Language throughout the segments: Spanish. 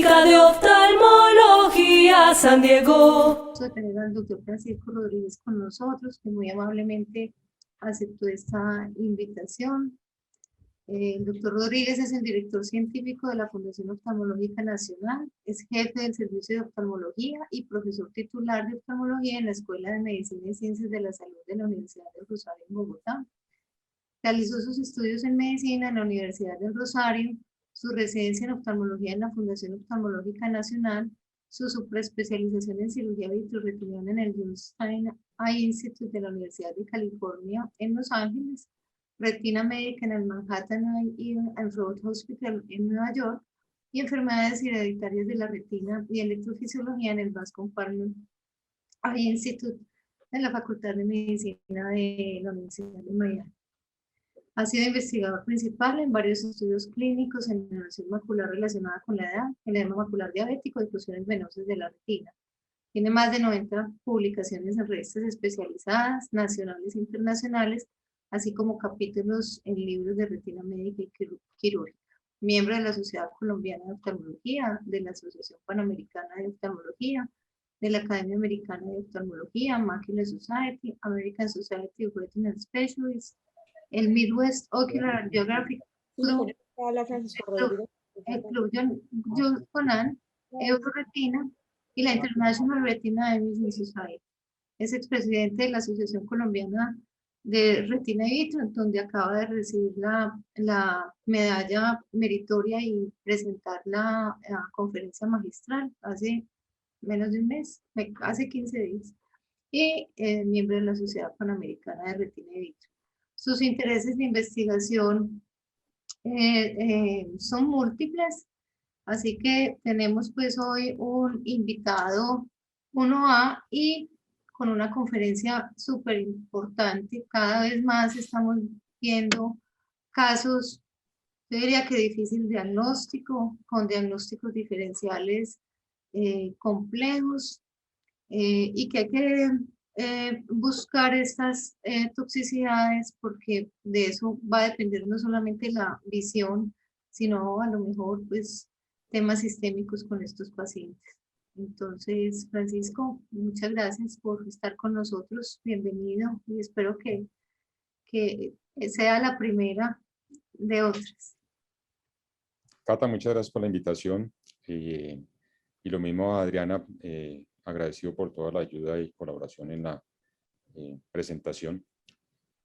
Clínica de Oftalmología San Diego. De tener al doctor Francisco Rodríguez con nosotros, que muy amablemente aceptó esta invitación. El doctor Rodríguez es el director científico de la Fundación Oftalmológica Nacional, es jefe del Servicio de Oftalmología y profesor titular de Oftalmología en la Escuela de Medicina y Ciencias de la Salud de la Universidad del Rosario en Bogotá. Realizó sus estudios en medicina en la Universidad del Rosario, su residencia en oftalmología en la Fundación Oftalmológica Nacional, su superespecialización en cirugía vitreoretiniana en el Johns Hopkins Eye Institute de la Universidad de California en Los Ángeles, retina médica en el Manhattan Eye and Road Hospital en Nueva York y enfermedades hereditarias de la retina y electrofisiología en el Bascom Palmer Eye Institute de la Facultad de Medicina de la Universidad de Miami. Ha sido investigador principal en varios estudios clínicos en degeneración macular relacionada con la edad, el edema macular diabético y fusiones venosas de la retina. Tiene más de 90 publicaciones en revistas especializadas, nacionales e internacionales, así como capítulos en libros de retina médica y quirúrgica. Miembro de la Sociedad Colombiana de Oftalmología, de la Asociación Panamericana de Oftalmología, de la Academia Americana de Oftalmología, Macular Society, American Society of Retina Specialists, el Midwest Ocular Geographic Club, el Club John Conan, Euroretina y la International Retina Imaging Society. Es expresidente de la Asociación Colombiana de Retina in Vitro, donde acaba de recibir la medalla meritoria y presentar la conferencia magistral hace menos de un mes, hace 15 días. Y miembro de la Sociedad Panamericana de Retina in Vitro. Sus intereses de investigación son múltiples, así que tenemos pues hoy un invitado 1A y con una conferencia súper importante. Cada vez más estamos viendo casos, yo diría que difícil diagnóstico, con diagnósticos diferenciales complejos y que hay que buscar estas toxicidades porque de eso va a depender no solamente la visión, sino a lo mejor pues temas sistémicos con estos pacientes. Entonces, Francisco, muchas gracias por estar con nosotros. Bienvenido y espero que sea la primera de otras. Cata, muchas gracias por la invitación y lo mismo a Adriana, agradecido por toda la ayuda y colaboración en la presentación.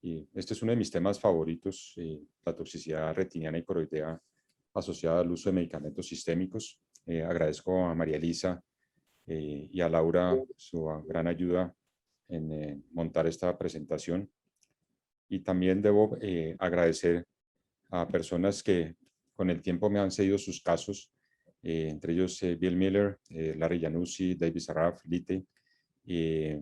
Y este es uno de mis temas favoritos, la toxicidad retiniana y coroidea asociada al uso de medicamentos sistémicos. Agradezco a María Elisa y a Laura su gran ayuda en montar esta presentación. Y también debo agradecer a personas que con el tiempo me han cedido sus casos, entre ellos Bill Miller, Larry Januzzi, David Saraf, Lite, el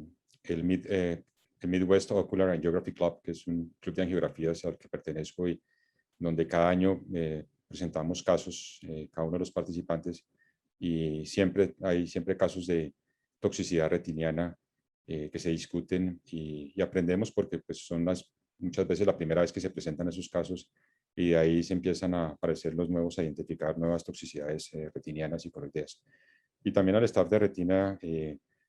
Midwest Ocular and Geography Club, que es un club de angiografías al que pertenezco y donde cada año presentamos casos, cada uno de los participantes, y hay siempre casos de toxicidad retiniana que se discuten y aprendemos porque pues, son muchas veces la primera vez que se presentan esos casos y de ahí se empiezan a aparecer los nuevos, a identificar nuevas toxicidades retinianas y coroideas. Y también al staff de retina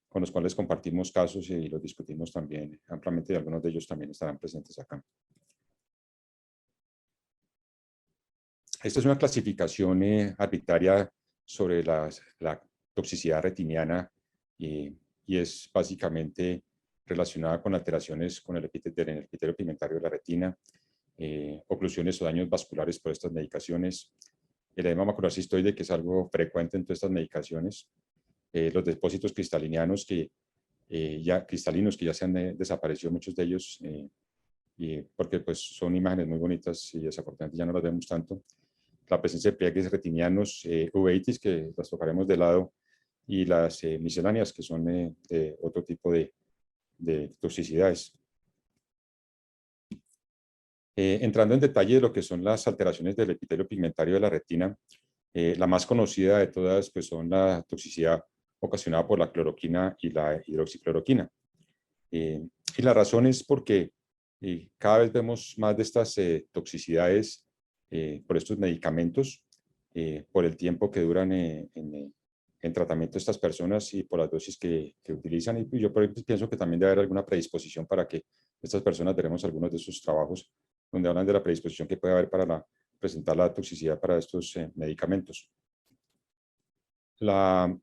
con los cuales compartimos casos y los discutimos también ampliamente y algunos de ellos también estarán presentes acá. Esta es una clasificación arbitraria sobre la toxicidad retiniana y es básicamente relacionada con alteraciones con el epitelio pigmentario de la retina, oclusiones o daños vasculares por estas medicaciones, el edema macular cistoide, que es algo frecuente en todas estas medicaciones, los depósitos cristalinos que ya se han desaparecido muchos de ellos, porque pues, son imágenes muy bonitas y desafortunadamente ya no las vemos tanto. La presencia de pliegues retinianos, uveitis, que las tocaremos de lado, y las misceláneas, que son de otro tipo de toxicidades. Entrando en detalle de lo que son las alteraciones del epitelio pigmentario de la retina, la más conocida de todas pues, son la toxicidad ocasionada por la cloroquina y la hidroxicloroquina. Y la razón es porque cada vez vemos más de estas toxicidades por estos medicamentos por el tiempo que duran en tratamiento estas personas y por las dosis que utilizan. Y yo por ejemplo, pienso que también debe haber alguna predisposición para que estas personas, veremos algunos de sus trabajos donde hablan de la predisposición que puede haber para presentar la toxicidad para estos medicamentos. Esto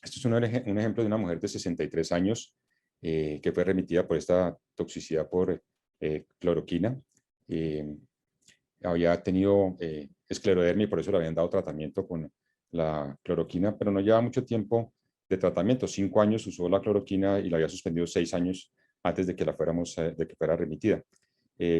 es un ejemplo de una mujer de 63 años que fue remitida por esta toxicidad por cloroquina. Había tenido esclerodermia y por eso le habían dado tratamiento con la cloroquina, pero no lleva mucho tiempo de tratamiento. 5 años usó la cloroquina y la había suspendido 6 años antes de que de que fuera remitida.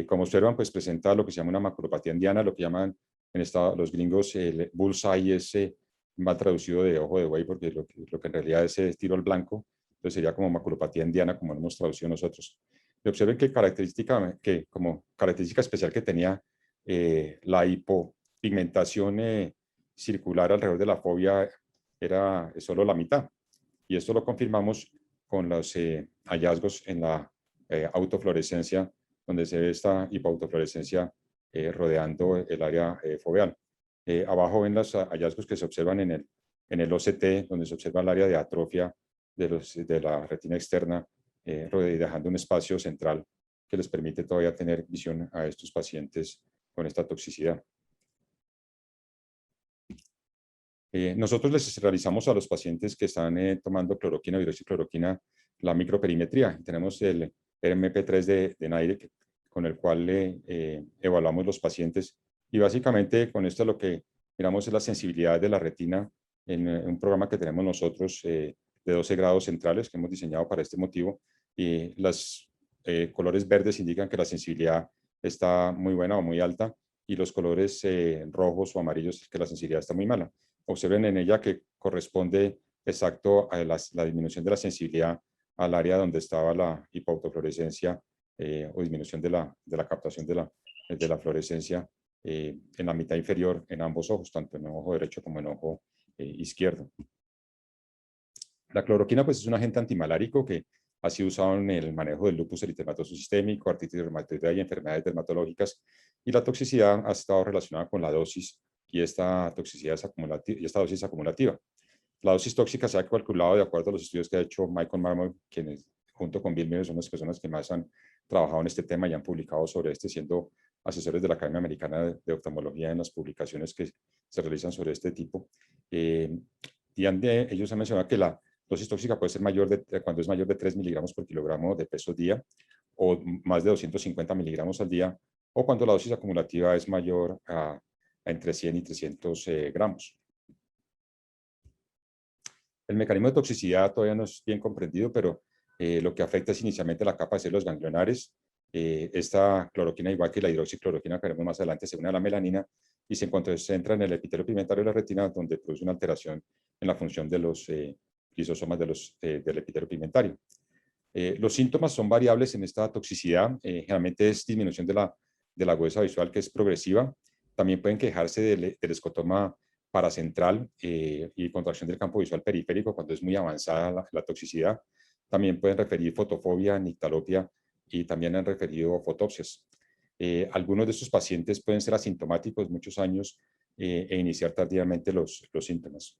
Como observan, pues presenta lo que se llama una maculopatía indiana, lo que llaman los gringos el bullseye, ese mal traducido de ojo de buey, porque lo que en realidad es tiro al blanco, entonces sería como maculopatía indiana, como lo hemos traducido nosotros. Y observen que como característica especial que tenía la hipopigmentación circular alrededor de la fobia era solo la mitad. Y esto lo confirmamos con los hallazgos en la autofluorescencia, donde se ve esta hipoautofluorescencia rodeando el área foveal. Abajo ven los hallazgos que se observan en el OCT, donde se observa el área de atrofia de la retina externa, dejando un espacio central que les permite todavía tener visión a estos pacientes con esta toxicidad. Nosotros les realizamos a los pacientes que están tomando cloroquina o hidroxicloroquina la microperimetría. Tenemos el MP3 de NAIRE con el cual evaluamos los pacientes y básicamente con esto lo que miramos es la sensibilidad de la retina en un programa que tenemos nosotros de 12 grados centrales que hemos diseñado para este motivo y los colores verdes indican que la sensibilidad está muy buena o muy alta y los colores rojos o amarillos que la sensibilidad está muy mala. Observen en ella que corresponde exacto a la disminución de la sensibilidad al área donde estaba la hipoautofluorescencia o disminución de la captación de la fluorescencia en la mitad inferior en ambos ojos, tanto en el ojo derecho como en el ojo izquierdo. La cloroquina pues, es un agente antimalárico que ha sido usado en el manejo del lupus eritematoso sistémico, artritis reumatoidea y enfermedades dermatológicas, y la toxicidad ha estado relacionada con la dosis y esta toxicidad es acumulativa, y esta dosis acumulativa. La dosis tóxica se ha calculado de acuerdo a los estudios que ha hecho Michael Marmot, quienes junto con Bill Miller son las personas que más han trabajado en este tema y han publicado sobre siendo asesores de la Academia Americana de Oftalmología en las publicaciones que se realizan sobre este tipo. Ellos han mencionado que la dosis tóxica puede ser cuando es mayor de 3 miligramos por kilogramo de peso día o más de 250 miligramos al día, o cuando la dosis acumulativa es mayor a entre 100 y 300 gramos. El mecanismo de toxicidad todavía no es bien comprendido, pero lo que afecta es inicialmente la capa de células ganglionares. Esta cloroquina, igual que la hidroxicloroquina que veremos más adelante, se une a la melanina y se concentra en el epitelio pigmentario de la retina, donde produce una alteración en la función de los lisosomas del epitelio pigmentario. Los síntomas son variables en esta toxicidad. Generalmente es disminución de la agudeza visual, que es progresiva. También pueden quejarse del escotoma paracentral y contracción del campo visual periférico cuando es muy avanzada la toxicidad. También pueden referir fotofobia, nictalopia y también han referido fotopsias. Algunos de estos pacientes pueden ser asintomáticos muchos años e iniciar tardíamente los síntomas.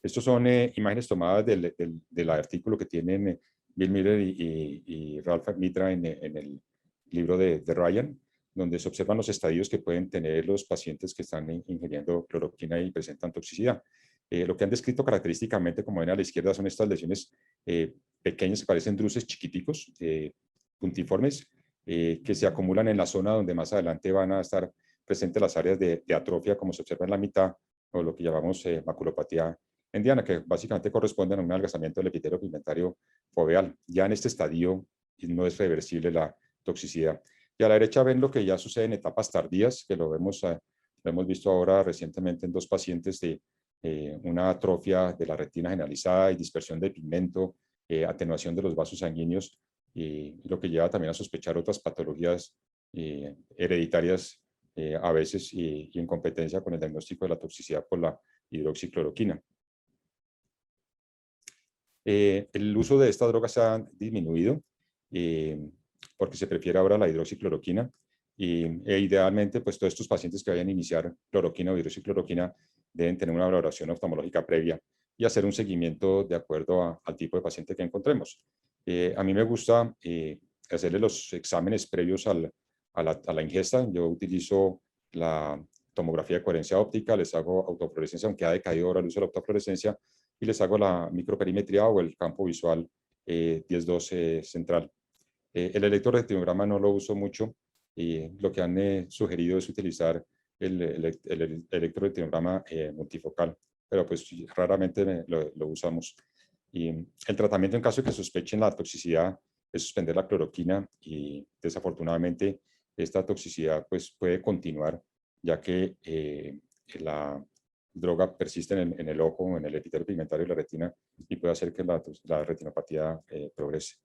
Estos son imágenes tomadas del artículo que tienen Bill Miller y Ralph Mitra en el libro de Ryan, donde se observan los estadios que pueden tener los pacientes que están ingiriendo cloroquina y presentan toxicidad. Lo que han descrito característicamente, como ven a la izquierda, son estas lesiones pequeñas que parecen druses chiquiticos, puntiformes, que se acumulan en la zona donde más adelante van a estar presentes las áreas de atrofia, como se observa en la mitad, o lo que llamamos maculopatía indiana, que básicamente corresponden a un adelgazamiento del epitelio pigmentario foveal. Ya en este estadio no es reversible la toxicidad. Y a la derecha ven lo que ya sucede en etapas tardías, que lo hemos visto ahora recientemente en 2 pacientes de una atrofia de la retina generalizada y dispersión de pigmento, atenuación de los vasos sanguíneos, lo que lleva también a sospechar otras patologías hereditarias a veces y incompetencia con el diagnóstico de la toxicidad por la hidroxicloroquina. El uso de esta droga se ha disminuido porque se prefiere ahora la hidroxicloroquina. e idealmente, pues todos estos pacientes que vayan a iniciar cloroquina o hidroxicloroquina deben tener una valoración oftalmológica previa y hacer un seguimiento de acuerdo al tipo de paciente que encontremos. A mí me gusta hacerle los exámenes previos a la ingesta. Yo utilizo la tomografía de coherencia óptica, les hago autofluorescencia, aunque ha decaído ahora el uso de la autofluorescencia, y les hago la microperimetría o el campo visual 10-12 central. El electroretinograma no lo uso mucho, y lo que han sugerido es utilizar el electroretinograma multifocal, pero pues raramente lo usamos. Y el tratamiento en caso de que sospechen la toxicidad es suspender la cloroquina, y desafortunadamente esta toxicidad pues puede continuar, ya que la droga persiste en el ojo, en el epitelio pigmentario de la retina, y puede hacer que la retinopatía progrese.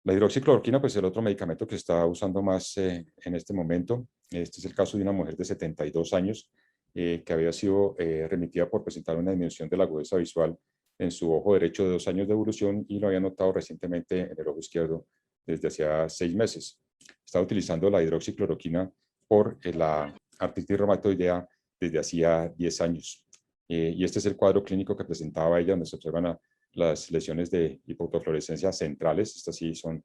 La hidroxicloroquina, pues el otro medicamento que se está usando más en este momento. Este es el caso de una mujer de 72 años que había sido remitida por presentar una disminución de la agudeza visual en su ojo derecho de 2 años de evolución, y lo había notado recientemente en el ojo izquierdo desde hacía 6 meses. Estaba utilizando la hidroxicloroquina por la artritis reumatoidea desde hacía 10 años. Y este es el cuadro clínico que presentaba ella, donde se observan las lesiones de hipoautofluorescencia centrales. Estas sí son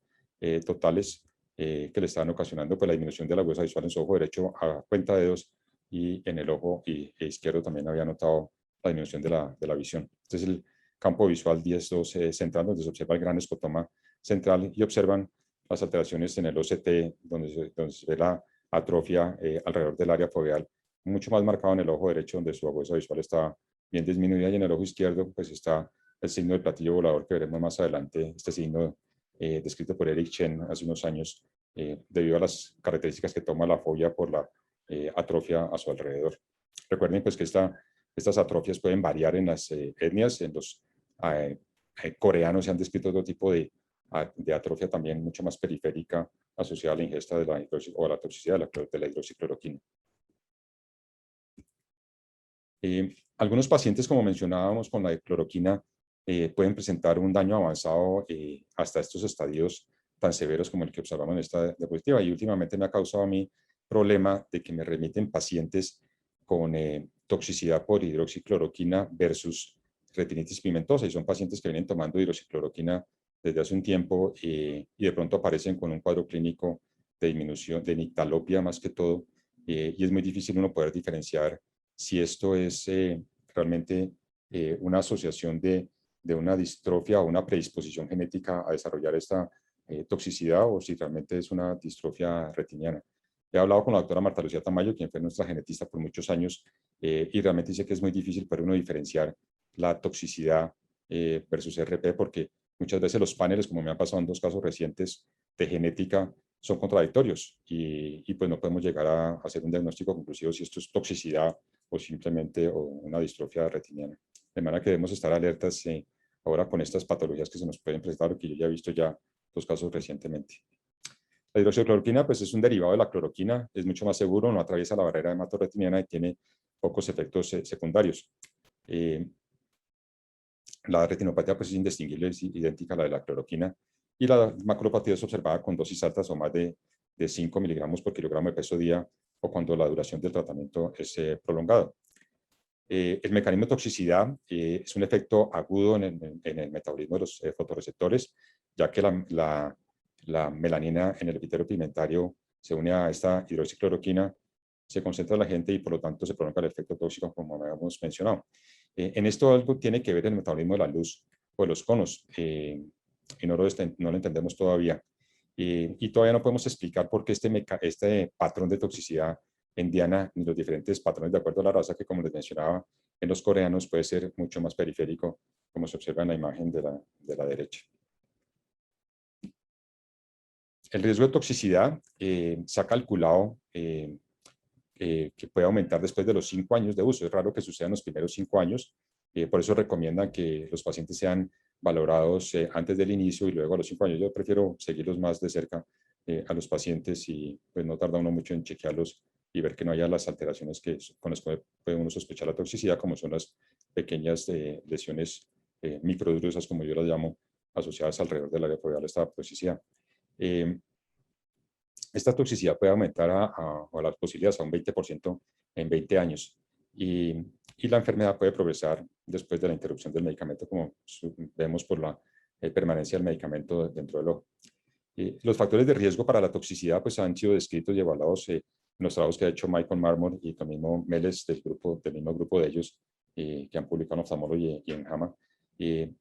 totales, que le estaban ocasionando pues, la disminución de la agudeza visual en su ojo derecho a cuenta de dedos, y en el ojo izquierdo también había notado la disminución de la visión. Este es el campo visual 10-2 central, donde se observa el gran escotoma central, y observan las alteraciones en el OCT, donde se ve la atrofia alrededor del área foveal, mucho más marcado en el ojo derecho, donde su agudeza visual está bien disminuida, y en el ojo izquierdo pues está el signo del platillo volador, que veremos más adelante. Este signo descrito por Eric Chen hace unos años, debido a las características que toma la fobia por la atrofia a su alrededor. Recuerden pues que estas atrofias pueden variar en las etnias. En los coreanos se han descrito otro tipo de atrofia también mucho más periférica, asociada a la ingesta de o a la toxicidad de la hidroxicloroquina. Algunos pacientes, como mencionábamos con la cloroquina, pueden presentar un daño avanzado hasta estos estadios tan severos como el que observamos en esta diapositiva, y últimamente me ha causado a mí problema de que me remiten pacientes con toxicidad por hidroxicloroquina versus retinitis pigmentosa, y son pacientes que vienen tomando hidroxicloroquina desde hace un tiempo y de pronto aparecen con un cuadro clínico de disminución de nictalopia más que todo, y es muy difícil uno poder diferenciar si esto es realmente una asociación de una distrofia o una predisposición genética a desarrollar esta toxicidad, o si realmente es una distrofia retiniana. He hablado con la doctora Marta Lucía Tamayo, quien fue nuestra genetista por muchos años, y realmente dice que es muy difícil para uno diferenciar la toxicidad versus RP, porque muchas veces los paneles, como me han pasado en 2 casos recientes de genética, son contradictorios, y pues no podemos llegar a hacer un diagnóstico conclusivo si esto es toxicidad o simplemente una distrofia retiniana. De manera que debemos estar alertas ahora con estas patologías que se nos pueden presentar, que yo ya he visto 2 casos recientemente. La hidroxicloroquina pues, es un derivado de la cloroquina, es mucho más seguro, no atraviesa la barrera hematorretiniana y tiene pocos efectos secundarios. La retinopatía pues, es indistinguible, es idéntica a la de la cloroquina, y la maculopatía es observada con dosis altas o más de 5 miligramos por kilogramo de peso día, o cuando la duración del tratamiento es prolongado. El mecanismo de toxicidad es un efecto agudo en el metabolismo de los fotorreceptores, ya que la melanina en el epitelio pigmentario se une a esta hidroxicloroquina, se concentra en la gente y por lo tanto se prolonga el efecto tóxico, como habíamos mencionado. En esto algo tiene que ver el metabolismo de la luz o de los conos, y no lo entendemos todavía. Y todavía no podemos explicar por qué este patrón de toxicidad en Diana, ni los diferentes patrones de acuerdo a la raza, que como les mencionaba, en los coreanos puede ser mucho más periférico, como se observa en la imagen de la derecha. El riesgo de toxicidad se ha calculado que puede aumentar después de los 5 años de uso. Es raro que suceda en los primeros 5 años, por eso recomiendan que los pacientes sean valorados antes del inicio y luego a los 5 años. Yo prefiero seguirlos más de cerca a los pacientes, y pues no tarda uno mucho en chequearlos y ver que no haya las alteraciones con las que puede uno sospechar la toxicidad, como son las pequeñas lesiones microdrusas, como yo las llamo, asociadas alrededor del área foveal a esta toxicidad. esta toxicidad puede aumentar a las posibilidades a un 20% en 20 años. Y la enfermedad puede progresar después de la interrupción del medicamento, como vemos por la permanencia del medicamento dentro del ojo. Los factores de riesgo para la toxicidad pues, han sido descritos y evaluados en los trabajos que ha hecho Michael Marmor y también Meles del mismo grupo de ellos que han publicado en Ophthalmology y en JAMA,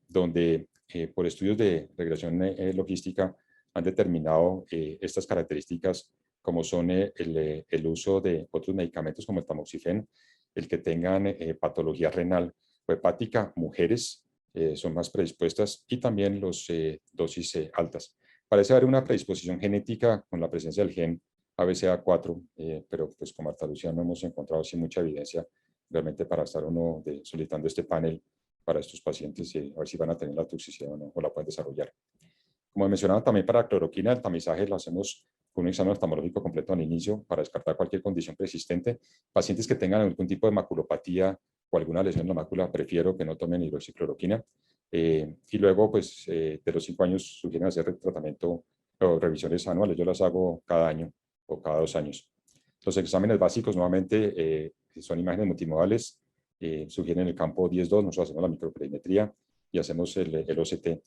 donde por estudios de regresión logística han determinado estas características como son el uso de otros medicamentos como el tamoxifen, el que tengan patología renal o hepática, mujeres son más predispuestas y también los dosis altas. Parece haber una predisposición genética con la presencia del gen ABCA4, pero pues con Marta Lucía no hemos encontrado así mucha evidencia realmente para estar solicitando este panel para estos pacientes y a ver si van a tener la toxicidad o no, o la pueden desarrollar. Como mencionaba también para la cloroquina, el tamizaje lo hacemos con un examen oftalmológico completo al inicio para descartar cualquier condición persistente. Pacientes que tengan algún tipo de maculopatía o alguna lesión en la mácula, prefiero que no tomen hidroxicloroquina. Y luego, pues, de los 5 años sugieren hacer tratamiento o revisiones anuales. Yo las hago cada año o cada 2 años. Los exámenes básicos, nuevamente, son imágenes multimodales. Sugieren el campo 10-2, nosotros hacemos la microperimetría y hacemos el OCT.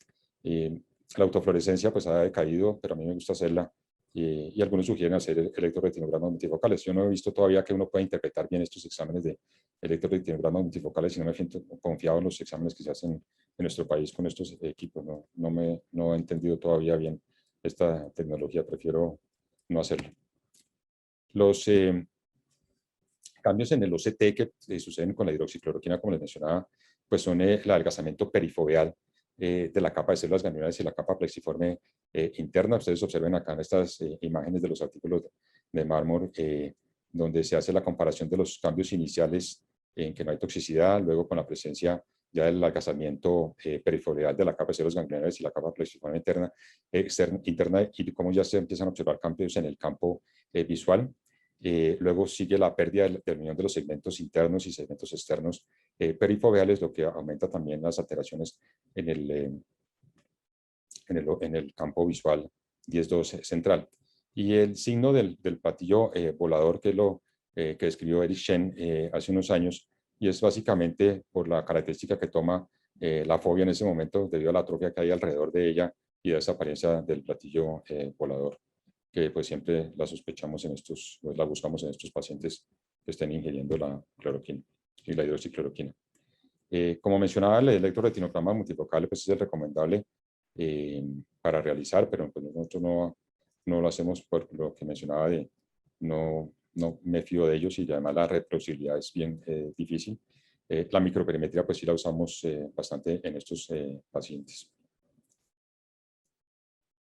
La autofluorescencia pues ha decaído, pero a mí me gusta hacerla. Y algunos sugieren hacer electroretinogramas multifocales. Yo no he visto todavía que uno pueda interpretar bien estos exámenes de electroretinogramas multifocales y no me siento confiado en los exámenes que se hacen en nuestro país con estos equipos. No he entendido todavía bien esta tecnología, prefiero no hacerlo. Los cambios en el OCT que suceden con la hidroxicloroquina, como les mencionaba, pues son el adelgazamiento perifoveal de la capa de células ganglionares y la capa plexiforme interna. Ustedes observen acá en estas imágenes de los artículos de Marmor, donde se hace la comparación de los cambios iniciales en que no hay toxicidad, luego con la presencia ya del adelgazamiento perifoveal de la capa de células ganglionares y la capa plexiforme interna, y cómo ya se empiezan a observar cambios en el campo visual. Luego sigue la pérdida de unión de los segmentos internos y segmentos externos perifoveales, lo que aumenta también las alteraciones en el campo visual 10-2 central. Y el signo del platillo volador, que es lo que describió Eric Shen hace unos años, y es básicamente por la característica que toma la fobia en ese momento debido a la atrofia que hay alrededor de ella y de esa apariencia del platillo volador, que pues siempre la sospechamos pues la buscamos en estos pacientes que estén ingiriendo la cloroquina y la hidroxicloroquina. Como mencionaba, el electroretinograma multifocal pues es el recomendable para realizar, pero pues nosotros no lo hacemos por lo que mencionaba de no me fío de ellos y además la reproducibilidad es bien difícil. La microperimetría pues sí la usamos bastante en estos pacientes.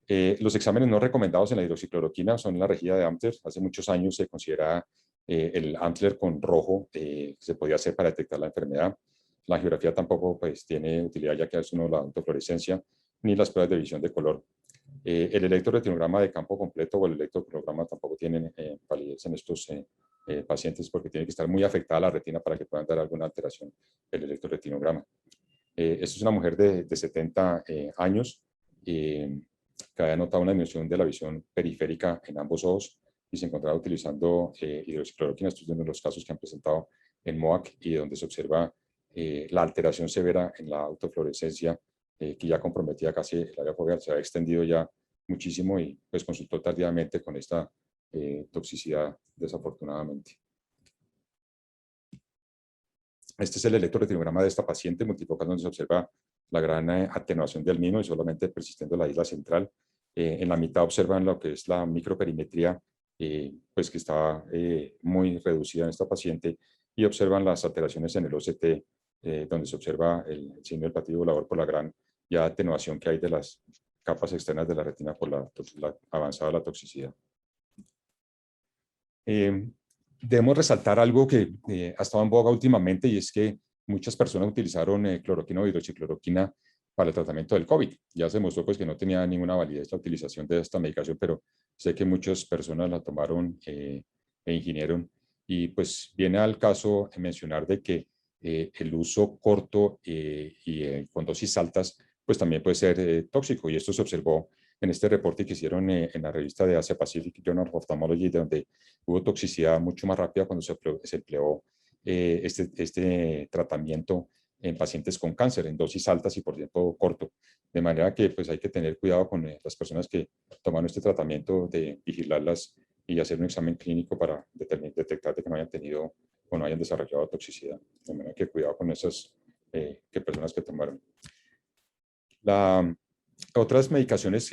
Los exámenes no recomendados en la hidroxicloroquina son la rejilla de Amtler. Hace muchos años se considera el Amtler con rojo que se podía hacer para detectar la enfermedad. La angiografía tampoco pues, tiene utilidad ya que hace uno la autofluorescencia ni las pruebas de visión de color. El electroretinograma de campo completo o el electrocardiograma tampoco tienen validez en estos pacientes porque tiene que estar muy afectada la retina para que puedan dar alguna alteración el electroretinograma. Esta es una mujer de 70 años que había notado una disminución de la visión periférica en ambos ojos y se encontraba utilizando hidroxicloroquina. Estos son uno de los casos que han presentado en MOAC y donde se observa la alteración severa en la autofluorescencia que ya comprometía casi el área foveal, se ha extendido ya muchísimo y pues consultó tardíamente con esta toxicidad desafortunadamente. Este es el electroretinograma de esta paciente multifocal donde se observa la gran atenuación del mismo y solamente persistiendo la isla central. En la mitad observan lo que es la microperimetría, pues que está muy reducida en esta paciente y observan las alteraciones en el OCT, donde se observa el signo del platillo volador por la gran ya atenuación que hay de las capas externas de la retina por la avanzada de la toxicidad. Debemos resaltar algo que ha estado en boga últimamente y es que muchas personas utilizaron cloroquina o hidroxicloroquina para el tratamiento del COVID. Ya se mostró pues, que no tenía ninguna validez la utilización de esta medicación, pero sé que muchas personas la tomaron e ingirieron. Y pues viene al caso mencionar de que el uso corto y con dosis altas pues también puede ser tóxico y esto se observó en este reporte que hicieron en la revista de Asia Pacific Journal of Ophthalmology, donde hubo toxicidad mucho más rápida cuando se empleó este tratamiento en pacientes con cáncer, en dosis altas y por tiempo corto. De manera que pues, hay que tener cuidado con las personas que toman este tratamiento, de vigilarlas y hacer un examen clínico para detectar de que no hayan tenido o no hayan desarrollado toxicidad. De manera que cuidado con esas personas que tomaron. Otras medicaciones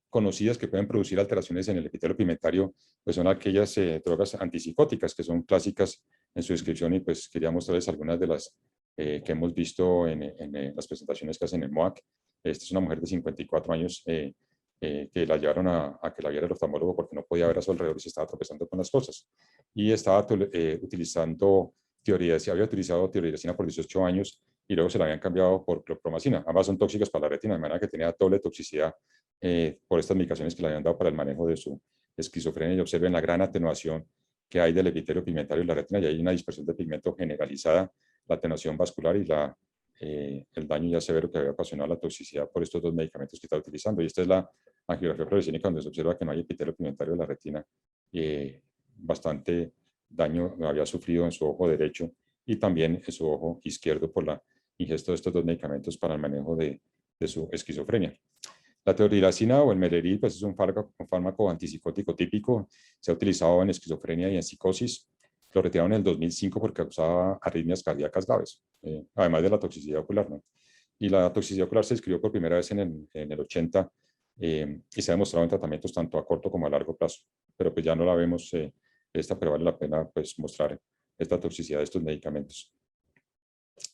conocidas que pueden producir alteraciones en el epitelio pigmentario, pues son aquellas drogas antipsicóticas que son clásicas en su descripción, y pues quería mostrarles algunas de las que hemos visto en las presentaciones que hacen en MOAC. Esta es una mujer de 54 años que la llevaron a que la viera el oftalmólogo porque no podía ver a su alrededor y se estaba tropezando con las cosas. Y estaba utilizando había utilizado tiroidesina por 18 años y luego se la habían cambiado por clorpromacina. Ambas son tóxicas para la retina, de manera que tenía doble toxicidad por estas medicaciones que le habían dado para el manejo de su esquizofrenia. Y observen la gran atenuación que hay del epitelio pigmentario en la retina, y hay una dispersión de pigmento generalizada, la atenuación vascular y el daño ya severo que había ocasionado la toxicidad por estos dos medicamentos que está utilizando. Y esta es la angiografía fluorescénica, donde se observa que no hay epitelio pigmentario de la retina. Bastante daño había sufrido en su ojo derecho y también en su ojo izquierdo por la ingesta de estos dos medicamentos para el manejo de su esquizofrenia. La teorilacina o el Meleril pues es un fármaco antipsicótico típico, se ha utilizado en esquizofrenia y en psicosis. Lo retiraron en el 2005 porque causaba arritmias cardíacas graves, además de la toxicidad ocular, ¿no? Y la toxicidad ocular se describió por primera vez en el 80 y se ha demostrado en tratamientos tanto a corto como a largo plazo, pero pues ya no la vemos pero vale la pena pues mostrar esta toxicidad de estos medicamentos.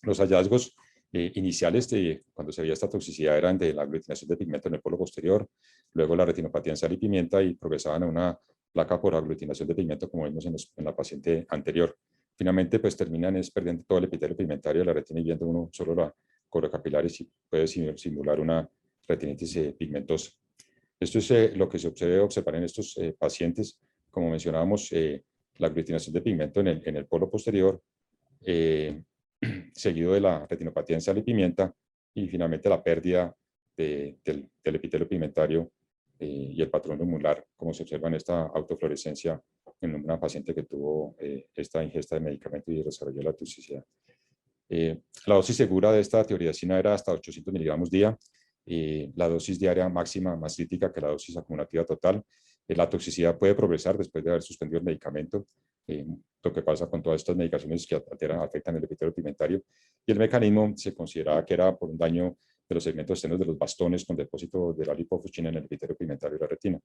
Los hallazgos iniciales de cuando se veía esta toxicidad eran de la aglutinación de pigmento en el polo posterior, luego la retinopatía en sal y pimienta, y progresaban a una placa por aglutinación de pigmento como vimos en la paciente anterior. Finalmente pues terminan perdiendo todo el epitelio pigmentario de la retina y viendo uno solo la corocapilares y puede simular una retinitis pigmentosa. Esto es lo que se observa observar en estos pacientes. Como mencionábamos, la aglutinación de pigmento en el polo posterior, seguido de la retinopatía en sal y pimienta, y finalmente la pérdida del epitelio pigmentario y el patrón lumular, como se observa en esta autofluorescencia en una paciente que tuvo esta ingesta de medicamento y desarrolló la toxicidad. La dosis segura de esta tiroidesina era hasta 800 miligramos día. La dosis diaria máxima más crítica que la dosis acumulativa total. La toxicidad puede progresar después de haber suspendido el medicamento, lo que pasa con todas estas medicaciones que afectan el epitelio pigmentario. Y el mecanismo se consideraba que era por un daño de los segmentos externos de los bastones con depósito de la lipofuscina en el epitelio pigmentario de la retina.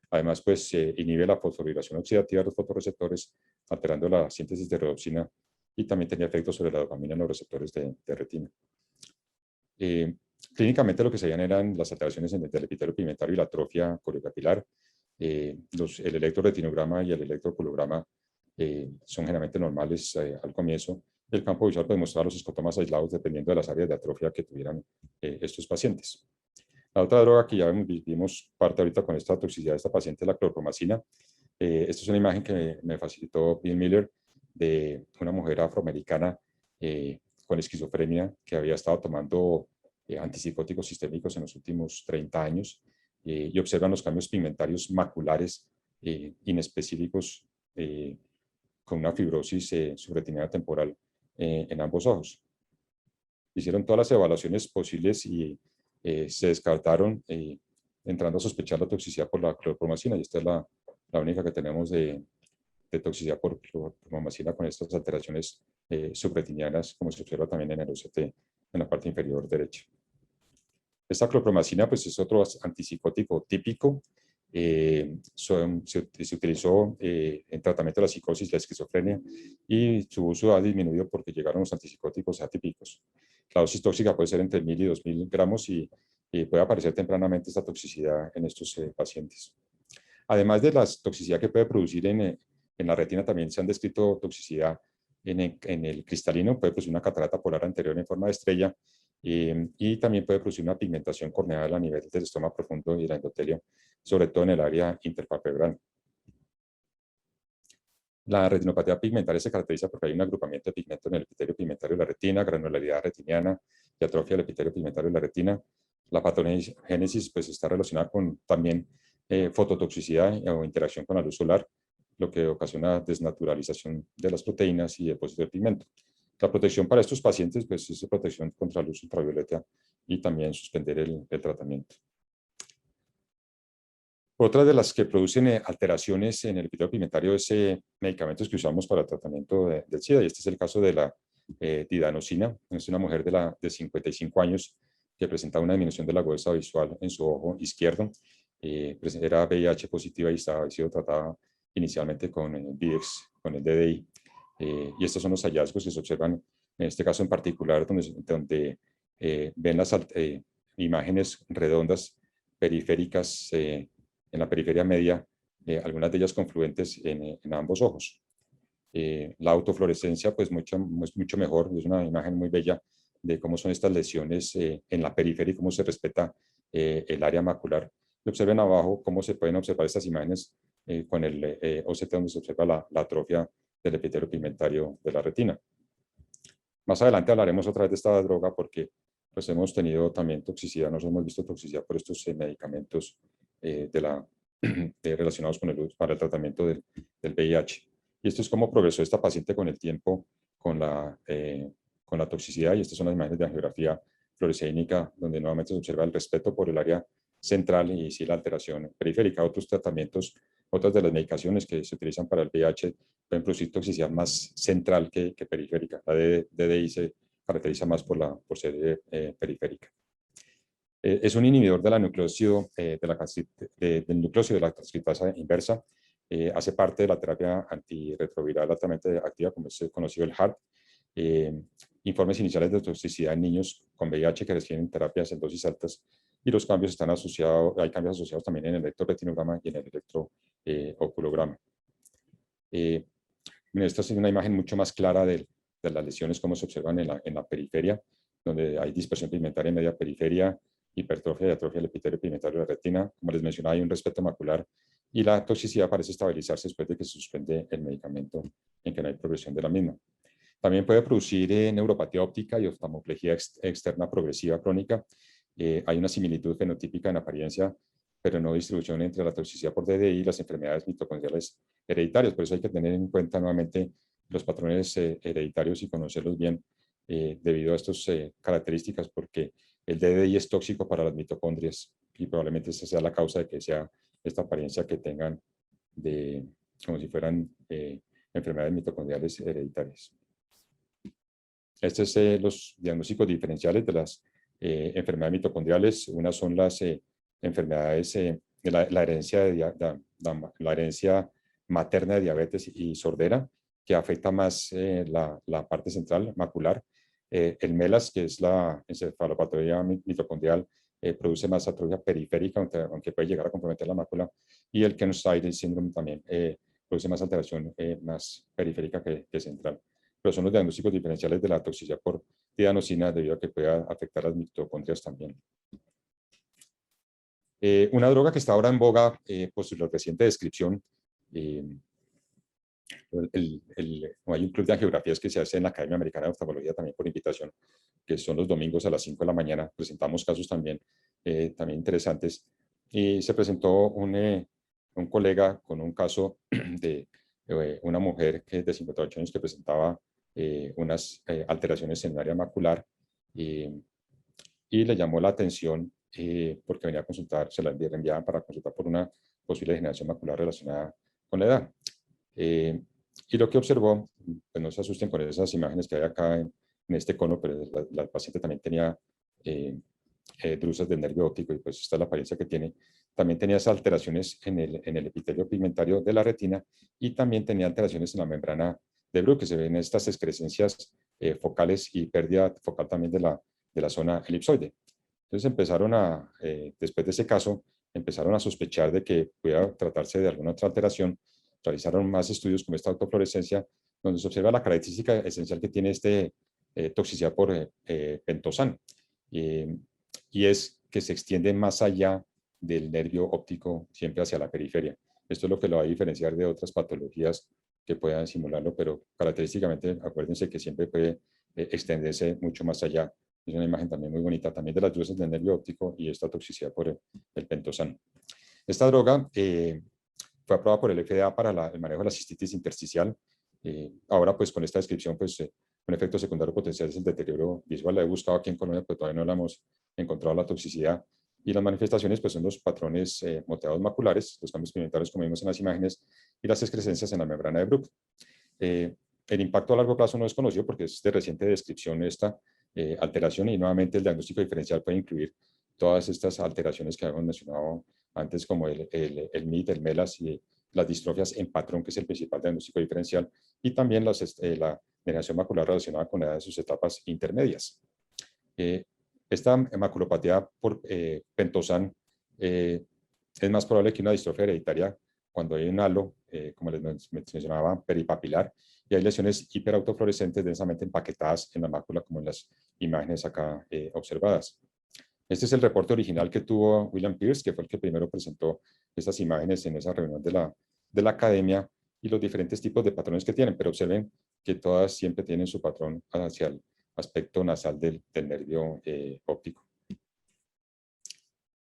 Además, pues inhibe la fosforilación oxidativa de los fotorreceptores, alterando la síntesis de redoxina, y también tenía efectos sobre la dopamina en los receptores de retina. Clínicamente lo que se veían eran las alteraciones del epitelio pigmentario y la atrofia coriocapilar. El electroretinograma y el electroculograma son generalmente normales al comienzo. El campo visual puede mostrar los escotomas aislados dependiendo de las áreas de atrofia que tuvieran estos pacientes. La otra droga que ya vimos parte ahorita con esta toxicidad de esta paciente es la clorpromacina. Esta es una imagen que me facilitó Bill Miller de una mujer afroamericana con esquizofrenia que había estado tomando antipsicóticos sistémicos en los últimos 30 años y observan los cambios pigmentarios maculares inespecíficos con una fibrosis subretiniana temporal en ambos ojos. Hicieron todas las evaluaciones posibles y se descartaron entrando a sospechar la toxicidad por la clorpromacina, y esta es la única que tenemos de toxicidad por clorpromacina con estas alteraciones subretinianas, como se observa también en el OCT en la parte inferior derecha. Esta clorpromacina pues, es otro antipsicótico típico. Se utilizó en tratamiento de la psicosis y la esquizofrenia, y su uso ha disminuido porque llegaron los antipsicóticos atípicos. La dosis tóxica puede ser entre 1000 y 2000 gramos y puede aparecer tempranamente esta toxicidad en estos pacientes. Además de la toxicidad que puede producir en la retina, también se han descrito toxicidad en el cristalino. Puede producir una catarata polar anterior en forma de estrella y también puede producir una pigmentación corneal a nivel del estoma profundo y el endotelio, sobre todo en el área interpalpebral. La retinopatía pigmentaria se caracteriza porque hay un agrupamiento de pigmento en el epitelio pigmentario de la retina, granularidad retiniana y atrofia del epitelio pigmentario de la retina. La patogénesis pues, está relacionada con también fototoxicidad o interacción con la luz solar, lo que ocasiona desnaturalización de las proteínas y depósito de pigmento. La protección para estos pacientes pues, es protección contra la luz ultravioleta y también suspender el tratamiento. Otra de las que producen alteraciones en el epitelio pigmentario es medicamentos que usamos para el tratamiento del SIDA, y este es el caso de la didanosina. Es una mujer de 55 años que presentaba una disminución de la agudeza visual en su ojo izquierdo. Era VIH positiva y había sido tratada inicialmente con Videx, con el DDI. Y estos son los hallazgos que se observan en este caso en particular, donde ven las imágenes redondas periféricas en la periferia media, algunas de ellas confluentes en ambos ojos. La autofluorescencia pues es mucho mejor, es una imagen muy bella de cómo son estas lesiones en la periferia y cómo se respeta el área macular. Y observen abajo cómo se pueden observar estas imágenes con el OCT, donde se observa la atrofia del epitelio pigmentario de la retina. Más adelante hablaremos otra vez de esta droga porque pues, hemos tenido también toxicidad, nos hemos visto toxicidad por estos medicamentos relacionados con para el tratamiento del VIH. Y esto es cómo progresó esta paciente con el tiempo con la toxicidad, y estas son las imágenes de angiografía fluorescénica, donde nuevamente se observa el respeto por el área central y sí la alteración periférica. Otros tratamientos, otras de las medicaciones que se utilizan para el VIH pueden producir toxicidad más central que periférica. La DDI se caracteriza más por ser periférica. Es un inhibidor de la nucleócido, del nucleócido de la transcriptasa inversa. Hace parte de la terapia antirretroviral altamente activa, como es conocido el HART. Informes iniciales de toxicidad en niños con VIH que reciben terapias en dosis altas, y los cambios están asociados, hay cambios asociados también en el electroretinograma y en el electrooculograma. Esta es una imagen mucho más clara de las lesiones como se observan en la periferia, donde hay dispersión pigmentaria en media periferia, hipertrofia y atrofia del epitelio pigmentario de la retina. Como les mencionaba, hay un respeto macular y la toxicidad parece estabilizarse después de que se suspende el medicamento, en que no hay progresión de la misma. También puede producir neuropatía óptica y oftalmoplegia externa progresiva crónica. Hay una similitud fenotípica en apariencia, pero no distribución entre la toxicidad por DDI y las enfermedades mitocondriales hereditarias. Por eso hay que tener en cuenta nuevamente los patrones hereditarios y conocerlos bien debido a estas características, porque el DDI es tóxico para las mitocondrias y probablemente esa sea la causa de que sea esta apariencia que tengan como si fueran enfermedades mitocondriales hereditarias. Estos son los diagnósticos diferenciales de las enfermedades mitocondriales. Unas son las enfermedades de la herencia materna de diabetes y sordera, que afecta más la parte central macular. El MELAS, que es la encefalopatología mitocondrial, produce más atrofia periférica, aunque puede llegar a comprometer la mácula. Y el Kearns-Sayre síndrome también produce más alteración más periférica que central. Pero son los diagnósticos diferenciales de la toxicidad por didanosina, debido a que puede afectar las mitocondrias también. Una droga que está ahora en boga, pues la reciente descripción, hay un club de angiografías que se hace en la Academia Americana de Oftalmología también por invitación, que son los domingos a las 5 de la mañana. Presentamos casos también interesantes. Y se presentó un colega con un caso de una mujer de 58 años que presentaba unas alteraciones en el área macular, y le llamó la atención porque venía a consultar, se la enviaban para consultar por una posible degeneración macular relacionada con la edad. Y lo que observó, pues no se asusten con esas imágenes que hay acá en este cono, pero la paciente también tenía drusas del nervio óptico, y pues esta es la apariencia que tiene. También tenía esas alteraciones en el epitelio pigmentario de la retina, y también tenía alteraciones en la membrana de Bruch, que se ven estas excrescencias focales y pérdida focal también de la zona elipsoide. Entonces empezaron después de ese caso, empezaron a sospechar de que pudiera tratarse de alguna otra alteración. Realizaron más estudios como esta autofluorescencia, donde se observa la característica esencial que tiene toxicidad por pentosan, y es que se extiende más allá del nervio óptico, siempre hacia la periferia. Esto es lo que lo va a diferenciar de otras patologías que puedan simularlo, pero característicamente acuérdense que siempre puede extenderse mucho más allá Es una imagen también muy bonita, también de las luces del nervio óptico y esta toxicidad por el pentosan. Esta droga fue aprobada por el FDA para el manejo de la cistitis intersticial. Ahora, pues con esta descripción, pues un efecto secundario potencial es el deterioro visual. La he buscado aquí en Colombia, pero todavía no la hemos encontrado la toxicidad. Y las manifestaciones pues son los patrones moteados maculares, los cambios pigmentarios como vimos en las imágenes, y las excrescencias en la membrana de Bruch. El impacto a largo plazo no es conocido porque es de reciente descripción esta alteración, y nuevamente el diagnóstico diferencial puede incluir todas estas alteraciones que habíamos mencionado antes, como el MID, el MELAS y las distrofias en patrón, que es el principal diagnóstico diferencial, y también la degeneración macular relacionada con la edad de sus etapas intermedias. Esta maculopatía por pentosan es más probable que una distrofia hereditaria cuando hay un halo, como les mencionaba, peripapilar, y hay lesiones hiperautofluorescentes densamente empaquetadas en la mácula, como en las imágenes acá observadas. Este es el reporte original que tuvo William Pierce, que fue el que primero presentó estas imágenes en esa reunión de la academia, y los diferentes tipos de patrones que tienen, pero observen que todas siempre tienen su patrón hacia el aspecto nasal del nervio óptico.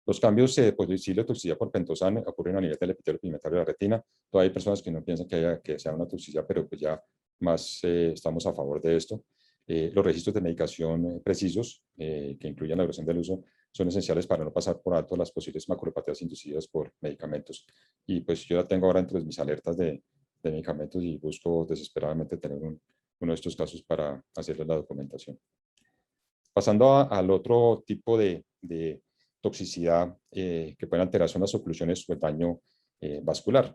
Los cambios de toxicidad por pentosan ocurren a nivel del epitelio pigmentario de la retina. Todavía hay personas que no piensan que sea una toxicidad, pero pues ya más estamos a favor de esto. Los registros de medicación precisos, que incluyen la duración del uso, son esenciales para no pasar por alto las posibles maculopatías inducidas por medicamentos. Y pues yo la tengo ahora entre mis alertas de medicamentos y busco desesperadamente tener uno de estos casos para hacerles la documentación. Pasando al otro tipo de toxicidad que pueden alterar son las oclusiones o el daño vascular.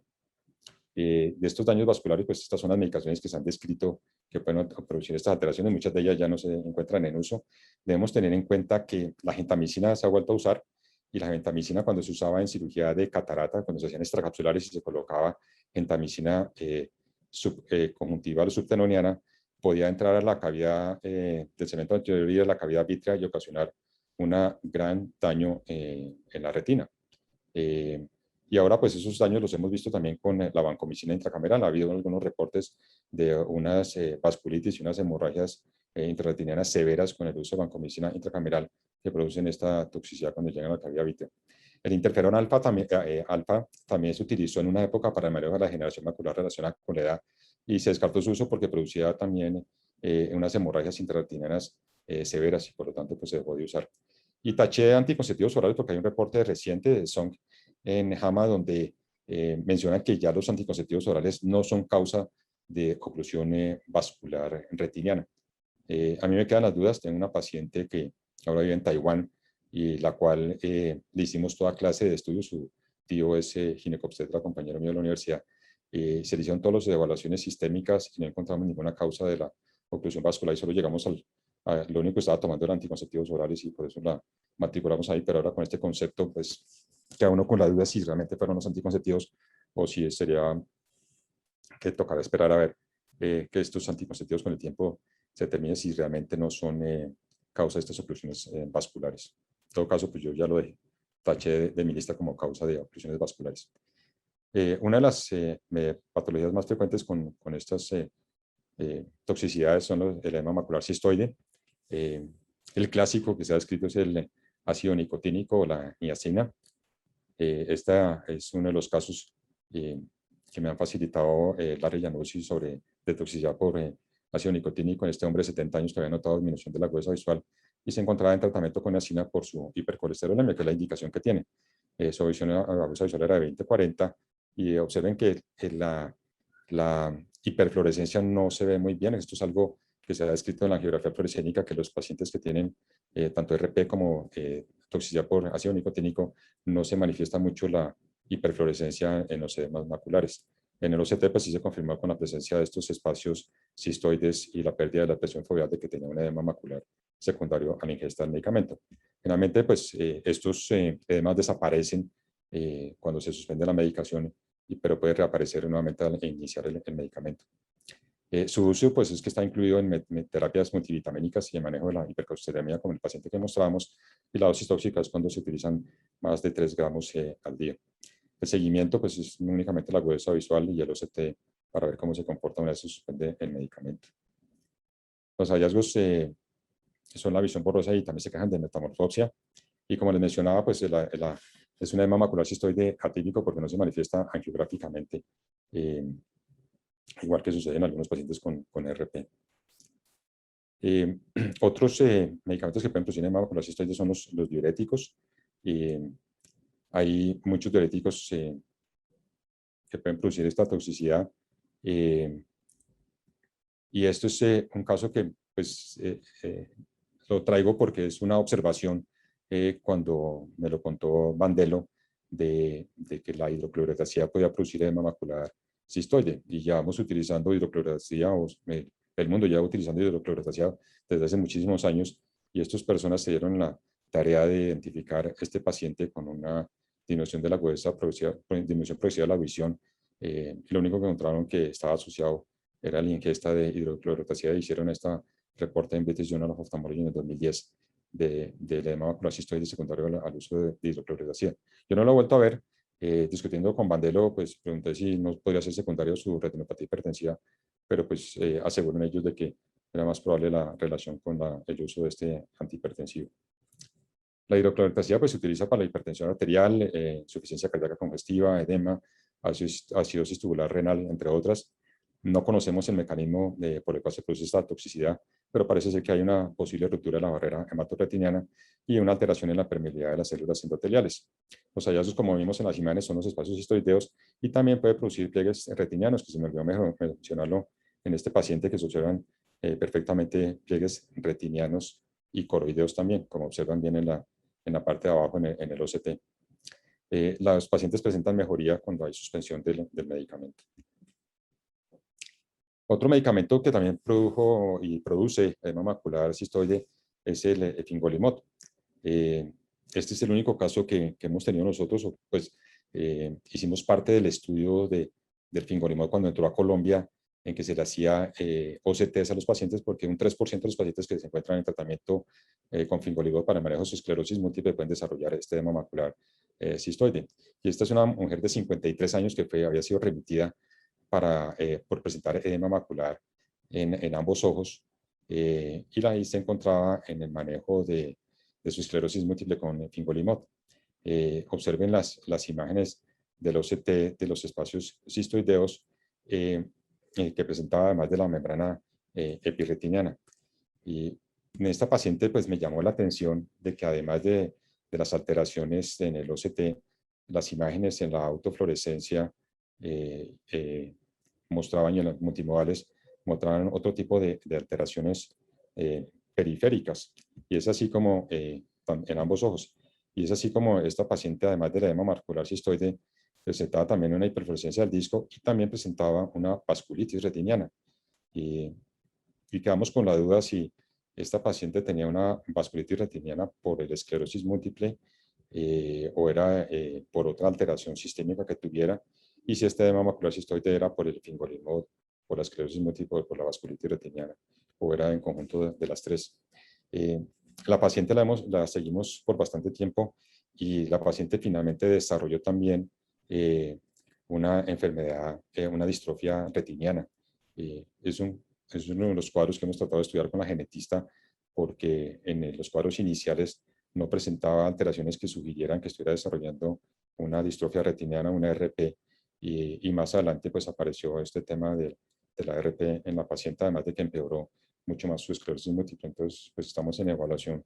De estos daños vasculares, pues estas son las medicaciones que se han descrito que pueden producir estas alteraciones. Muchas de ellas ya no se encuentran en uso. Debemos tener en cuenta que la gentamicina se ha vuelto a usar, y la gentamicina, cuando se usaba en cirugía de catarata, cuando se hacían extracapsulares y se colocaba gentamicina conjuntival o subtenoniana, podía entrar a la cavidad del segmento anterior y de la cavidad vítrea y ocasionar un gran daño en la retina. Y ahora pues esos daños los hemos visto también con la vancomicina intracameral. Ha habido algunos reportes de unas vasculitis y unas hemorragias intrarretinianas severas con el uso de vancomicina intracameral, que producen esta toxicidad cuando llegan a la cavidad vítrea. El interferón alfa también se utilizó en una época para el manejo de la degeneración macular relacionada con la edad, y se descartó su uso porque producía también unas hemorragias intrarretinianas severas, y por lo tanto pues se dejó de usar. Y taché anticonceptivos orales porque hay un reporte reciente de Song en JAMA donde mencionan que ya los anticonceptivos orales no son causa de oclusión vascular retiniana. A mí me quedan las dudas. Tengo una paciente que ahora vive en Taiwán, y la cual le hicimos toda clase de estudios. Su tío es ginecobstetra, compañero mío de la universidad. Se le hicieron todas las evaluaciones sistémicas y no encontramos ninguna causa de la oclusión vascular, y solo llegamos lo único que estaba tomando eran anticonceptivos orales, y por eso la matriculamos ahí. Pero ahora con este concepto, pues queda uno con la duda si realmente fueron los anticonceptivos o si sería que tocará esperar a ver que estos anticonceptivos con el tiempo se determine si realmente no son causa de estas oclusiones vasculares. En todo caso, pues yo ya lo taché de mi lista como causa de oclusiones vasculares. Una de las patologías más frecuentes con estas toxicidades son el edema macular cistoide. El clásico que se ha descrito es el ácido nicotínico o la niacina. Esta es uno de los casos que me han facilitado Larry Januzzi sobre de toxicidad por ácido nicotínico en este hombre de 70 años que había notado disminución de la agudeza visual y se encontraba en tratamiento con niacina por su hipercolesterolemia, que es la indicación que tiene. Su agudeza visual era de 20-40, y observen que la hiperfluorescencia no se ve muy bien. Esto es algo que se ha descrito en la geografía fluorescénica, que los pacientes que tienen tanto RP como toxicidad por ácido nicotínico no se manifiesta mucho la hiperfluorescencia en los edemas maculares. En el OCT pues sí se confirmó con la presencia de estos espacios cistoides y la pérdida de la presión foveal de que tenía un edema macular secundario a la ingesta del medicamento. Generalmente pues estos edemas desaparecen cuando se suspende la medicación, pero puede reaparecer nuevamente al iniciar el medicamento. Su uso pues es que está incluido en terapias multivitamínicas y en manejo de la hipercolesterolemia, como el paciente que mostrábamos, y la dosis tóxica es cuando se utilizan más de 3 gramos al día. El seguimiento pues es únicamente la agudeza visual y el OCT para ver cómo se comporta una vez se suspende el medicamento. Los hallazgos son la visión borrosa y también se quejan de metamorfopsia. Y como les mencionaba, pues es un edema macular cistoide atípico porque no se manifiesta angiográficamente, igual que sucede en algunos pacientes con RP. Otros medicamentos que pueden producir edema macular cistoide son los diuréticos. Hay muchos diuréticos que pueden producir esta toxicidad. Y esto es un caso que pues, lo traigo porque es una observación cuando me lo contó Bandelo de que la hidroclorotiazida podía producir edema macular cistoide. Y ya vamos utilizando hidroclorotiazida, el mundo ya utilizando hidroclorotiazida desde hace muchísimos años, y estas personas se dieron la tarea de identificar este paciente con una disminución de la agudeza, disminución progresiva de la visión, y lo único que encontraron que estaba asociado era la ingesta de hidroclorotiazida. Hicieron este reporte en British Journal of Ophthalmology en el 2010 del edema macular cistoide secundario al uso de hidroclorotiazida. Yo no lo he vuelto a ver. Discutiendo con Bandelo, pues pregunté si no podría ser secundario su retinopatía hipertensiva, pero pues aseguran ellos de que era más probable la relación con el uso de este antihipertensivo. La hidroclorotiazida pues, se utiliza para la hipertensión arterial, insuficiencia cardíaca congestiva, edema, acidosis tubular renal, entre otras. No conocemos el mecanismo por el cual se produce esta toxicidad, pero parece ser que hay una posible ruptura de la barrera hematoretiniana y una alteración en la permeabilidad de las células endoteliales. Los hallazgos, como vimos en las imágenes, son los espacios cistoideos y también puede producir pliegues retinianos, que se me olvidó mencionarlo en este paciente, que se observan perfectamente pliegues retinianos y coroideos también, como observan bien en la parte de abajo en el OCT. Los pacientes presentan mejoría cuando hay suspensión del medicamento. Otro medicamento que también produjo y produce edema macular cistoide es el efingolimod. Este es el único caso que hemos tenido nosotros, pues hicimos parte del estudio del fingolimod cuando entró a Colombia, en que se le hacía OCTs a los pacientes, porque un 3% de los pacientes que se encuentran en tratamiento con fingolimod para manejo de su esclerosis múltiple pueden desarrollar este edema macular cistoide. Y esta es una mujer de 53 años que había sido remitida por presentar edema macular en ambos ojos, y ahí se encontraba en el manejo de su esclerosis múltiple con fingolimod. Observen las imágenes del OCT de los espacios cistoideos que presentaba además de la membrana epirretiniana. Y en esta paciente pues me llamó la atención de que además de las alteraciones en el OCT, las imágenes en la autofluorescencia mostraban, y en los multimodales mostraban otro tipo de alteraciones periféricas, y es así como en ambos ojos, y es así como esta paciente, además del edema macular cistoide, presentaba también una hiperfluorescencia del disco y también presentaba una vasculitis retiniana, y quedamos con la duda si esta paciente tenía una vasculitis retiniana por el esclerosis múltiple o era por otra alteración sistémica que tuviera, y si este edema macular cistoide era por el fingolimod, por la esclerosis múltiple, por la vasculitis retiniana, o era en conjunto de las tres. La paciente la seguimos por bastante tiempo, y la paciente finalmente desarrolló también una enfermedad, una distrofia retiniana. Es uno de los cuadros que hemos tratado de estudiar con la genetista, porque en los cuadros iniciales no presentaba alteraciones que sugirieran que estuviera desarrollando una distrofia retiniana, una RP, y más adelante pues apareció este tema de la RP en la paciente, además de que empeoró mucho más su esclerosis múltiple. Entonces pues estamos en evaluación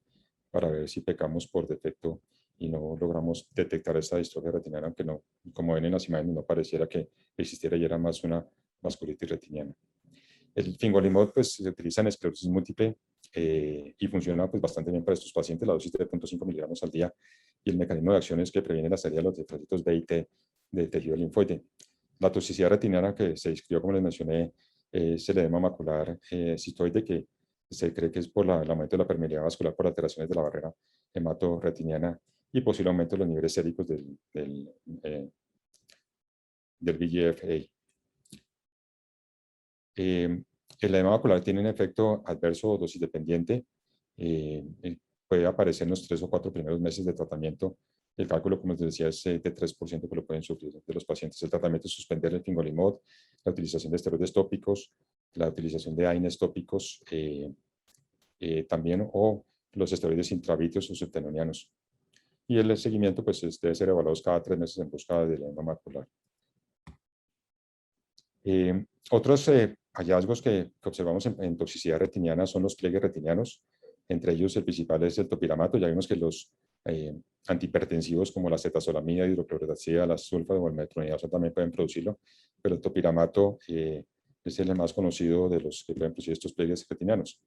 para ver si pecamos por defecto y no logramos detectar esta distrofia retiniana, aunque no, como ven en las imágenes, no pareciera que existiera y era más una vasculitis retiniana. El fingolimod pues, se utiliza en esclerosis múltiple y funciona pues, bastante bien para estos pacientes, la dosis de 0.5 miligramos al día, y el mecanismo de acción es que previene la salida de los linfocitos B y T del tejido linfoide. La toxicidad retiniana que se describió, como les mencioné, es el edema macular cistoide, que se cree que es por el aumento de la permeabilidad vascular por alteraciones de la barrera hematorretiniana y posible aumento de los niveles séricos del VEGF-A. El edema macular tiene un efecto adverso o dosis dependiente. Puede aparecer en los 3 o 4 primeros meses de tratamiento. El cálculo, como les decía, es de 3% que lo pueden sufrir de los pacientes. El tratamiento es suspender el fingolimod, la utilización de esteroides tópicos, la utilización de AINES tópicos, también, o los esteroides intravítreos o subtenonianos. Y el seguimiento pues, debe ser evaluado cada 3 meses en busca del edema macular. Otros hallazgos que observamos en toxicidad retiniana son los pliegues retinianos. Entre ellos, el principal es el topiramato. Ya vimos que los antihipertensivos como la acetazolamida, hidroclorotiazida, la sulfa o el metronidazol también pueden producirlo, pero el topiramato es el más conocido de los que pueden producir estos pliegues retinianos.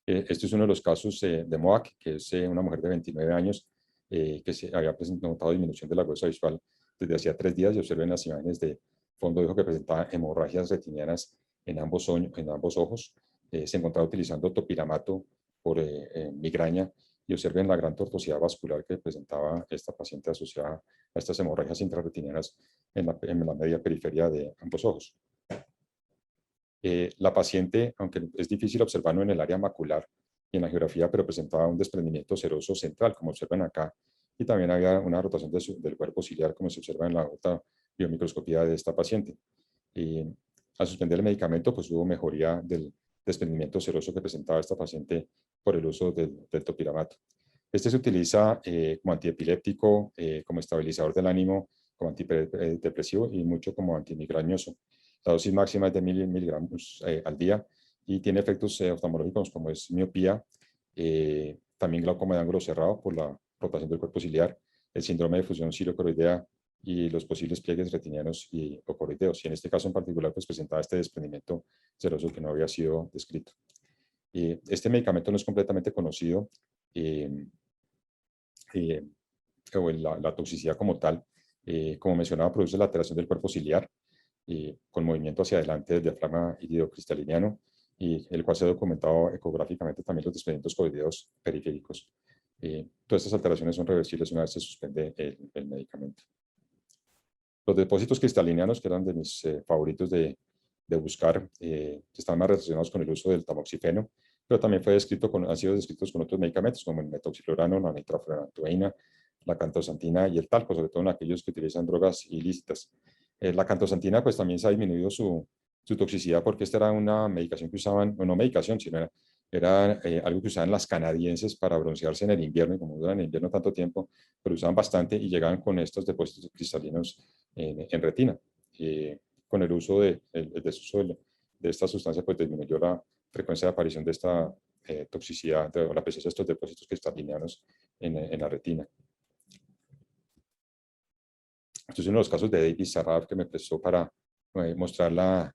Este es uno de los casos de Moak, que es una mujer de 29 años que se había notado disminución de la gruesa visual desde hacía 3 días, y observen las imágenes de fondo de ojo que presentaba hemorragias retinianas en ambos ojos. Se encontraba utilizando topiramato por migraña, y observen la gran tortuosidad vascular que presentaba esta paciente asociada a estas hemorragias intrarretinianas en la media periferia de ambos ojos. La paciente, aunque es difícil observarlo en el área macular y en la geografía, pero presentaba un desprendimiento seroso central, como observan acá, y también había una rotación del cuerpo ciliar, como se observa en la otra biomicroscopía de esta paciente. Al suspender el medicamento, pues hubo mejoría del desprendimiento seroso que presentaba esta paciente por el uso del topiramato. Este se utiliza como antiepiléptico, como estabilizador del ánimo, como antidepresivo y mucho como antimigrañoso. La dosis máxima es de 1000 miligramos al día, y tiene efectos oftalmológicos como es miopía, también glaucoma de ángulo cerrado por la rotación del cuerpo ciliar, el síndrome de fusión ciliocoroidea y los posibles pliegues retinianos y ocoroideos. Y en este caso en particular, pues presentaba este desprendimiento seroso que no había sido descrito. Este medicamento no es completamente conocido, o la toxicidad como tal. Como mencionaba, produce la alteración del cuerpo ciliar, con movimiento hacia adelante del diafragma iridocristalineano, y el cual se ha documentado ecográficamente también los desprendimientos coroideos periféricos. Todas estas alteraciones son reversibles una vez se suspende el medicamento. Los depósitos cristalinianos, que eran de mis favoritos de buscar, están más relacionados con el uso del tamoxifeno, pero también han sido descritos con otros medicamentos como el metoxiflurano, la nitrofurantoína, la cantosantina y el talco, sobre todo en aquellos que utilizan drogas ilícitas. La cantosantina pues también se ha disminuido su toxicidad, porque esta era una medicación que usaban, o no medicación, sino era algo que usaban las canadienses para broncearse en el invierno, y como duran en el invierno tanto tiempo, pero usaban bastante y llegaban con estos depósitos cristalinos en retina. Con el uso de esta sustancia, pues disminuyó la frecuencia de aparición de esta toxicidad o la presencia de estos depósitos cristalinos en la retina. Este es uno de los casos de David Sarraf que me prestó para mostrar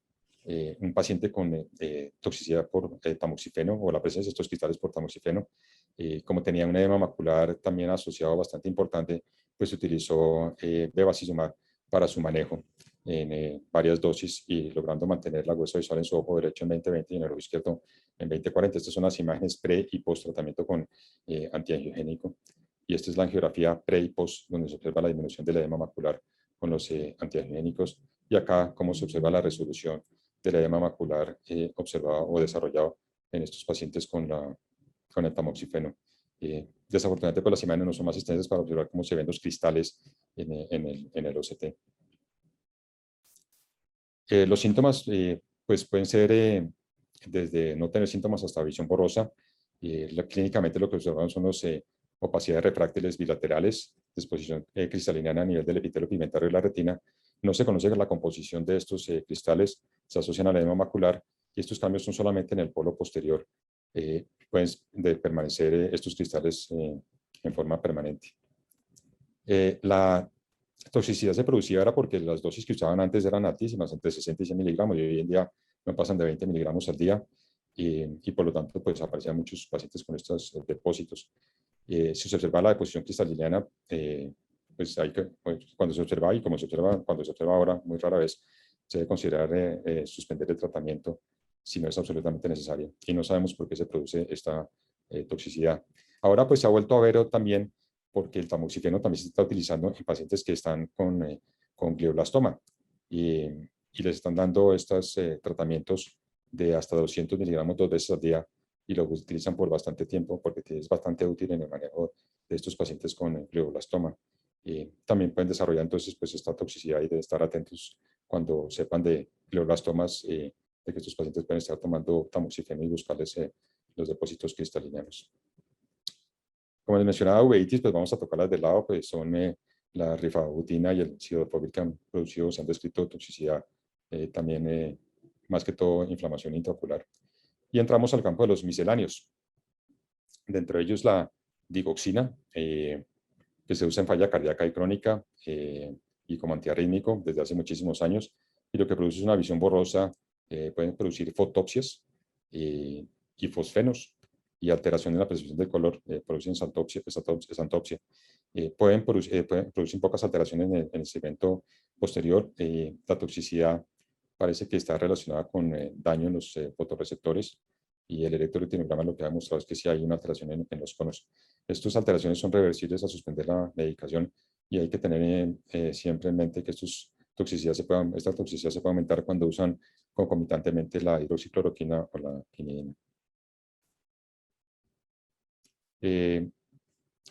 un paciente con toxicidad por tamoxifeno, o la presencia de estos cristales por tamoxifeno. Como tenía un edema macular también asociado bastante importante, pues utilizó bevacizumab para su manejo en varias dosis, y logrando mantener la gruesa visual en su ojo derecho en 20/20 y en el ojo izquierdo en 20/40. Estas son las imágenes pre y post tratamiento con antiangiogénico. Y esta es la angiografía pre y post, donde se observa la disminución del edema macular con los antiangiogénicos, y acá cómo se observa la resolución del edema macular observado o desarrollado en estos pacientes con el tamoxifeno. Desafortunadamente, pues las imágenes no son más extensas para observar cómo se ven los cristales en el OCT. Los síntomas pues pueden ser desde no tener síntomas hasta visión borrosa. Clínicamente lo que observamos son los opacidades refráctiles bilaterales, disposición cristaliniana a nivel del epitelio pigmentario de la retina. No se conoce la composición de estos cristales, se asocian al edema macular, y estos cambios son solamente en el polo posterior. Pueden permanecer estos cristales en forma permanente. La toxicidad se producía era porque las dosis que usaban antes eran altísimas, entre 60 y 100 miligramos, y hoy en día no pasan de 20 miligramos al día, y por lo tanto pues aparecían muchos pacientes con estos depósitos. Si se observa la deposición cristaliniana, pues cuando se observa, y como cuando se observa ahora muy rara vez, se debe considerar suspender el tratamiento si no es absolutamente necesario, y no sabemos por qué se produce esta toxicidad. Ahora pues se ha vuelto a ver también porque el tamoxifeno también se está utilizando en pacientes que están con glioblastoma, y les están dando estos tratamientos de hasta 200 miligramos 2 veces al día, y lo utilizan por bastante tiempo porque es bastante útil en el manejo de estos pacientes con glioblastoma. También pueden desarrollar entonces pues esta toxicidad, y de estar atentos cuando sepan de glioblastomas de que estos pacientes pueden estar tomando tamoxifeno y buscarles los depósitos cristalinos. Como les mencionaba, uveitis, pues vamos a tocarlas de lado, pues son la rifabutina y el cidofovir que han producido, se han descrito toxicidad, también más que todo inflamación intraocular. Y entramos al campo de los misceláneos. Dentro de ellos la digoxina, que se usa en falla cardíaca y crónica y como antiarrítmico desde hace muchísimos años, y lo que produce es una visión borrosa, pueden producir fotopsias y fosfenos y alteración en la percepción del color, producen xantopsia. Pueden producir pocas alteraciones en el segmento posterior. La toxicidad parece que está relacionada con daño en los fotorreceptores, y el electroretinograma lo que ha demostrado es que sí hay una alteración en los conos. Estas alteraciones son reversibles a suspender la medicación, y hay que tener siempre en mente que esta toxicidad se puede aumentar cuando usan concomitantemente la hidroxicloroquina o la quinidina.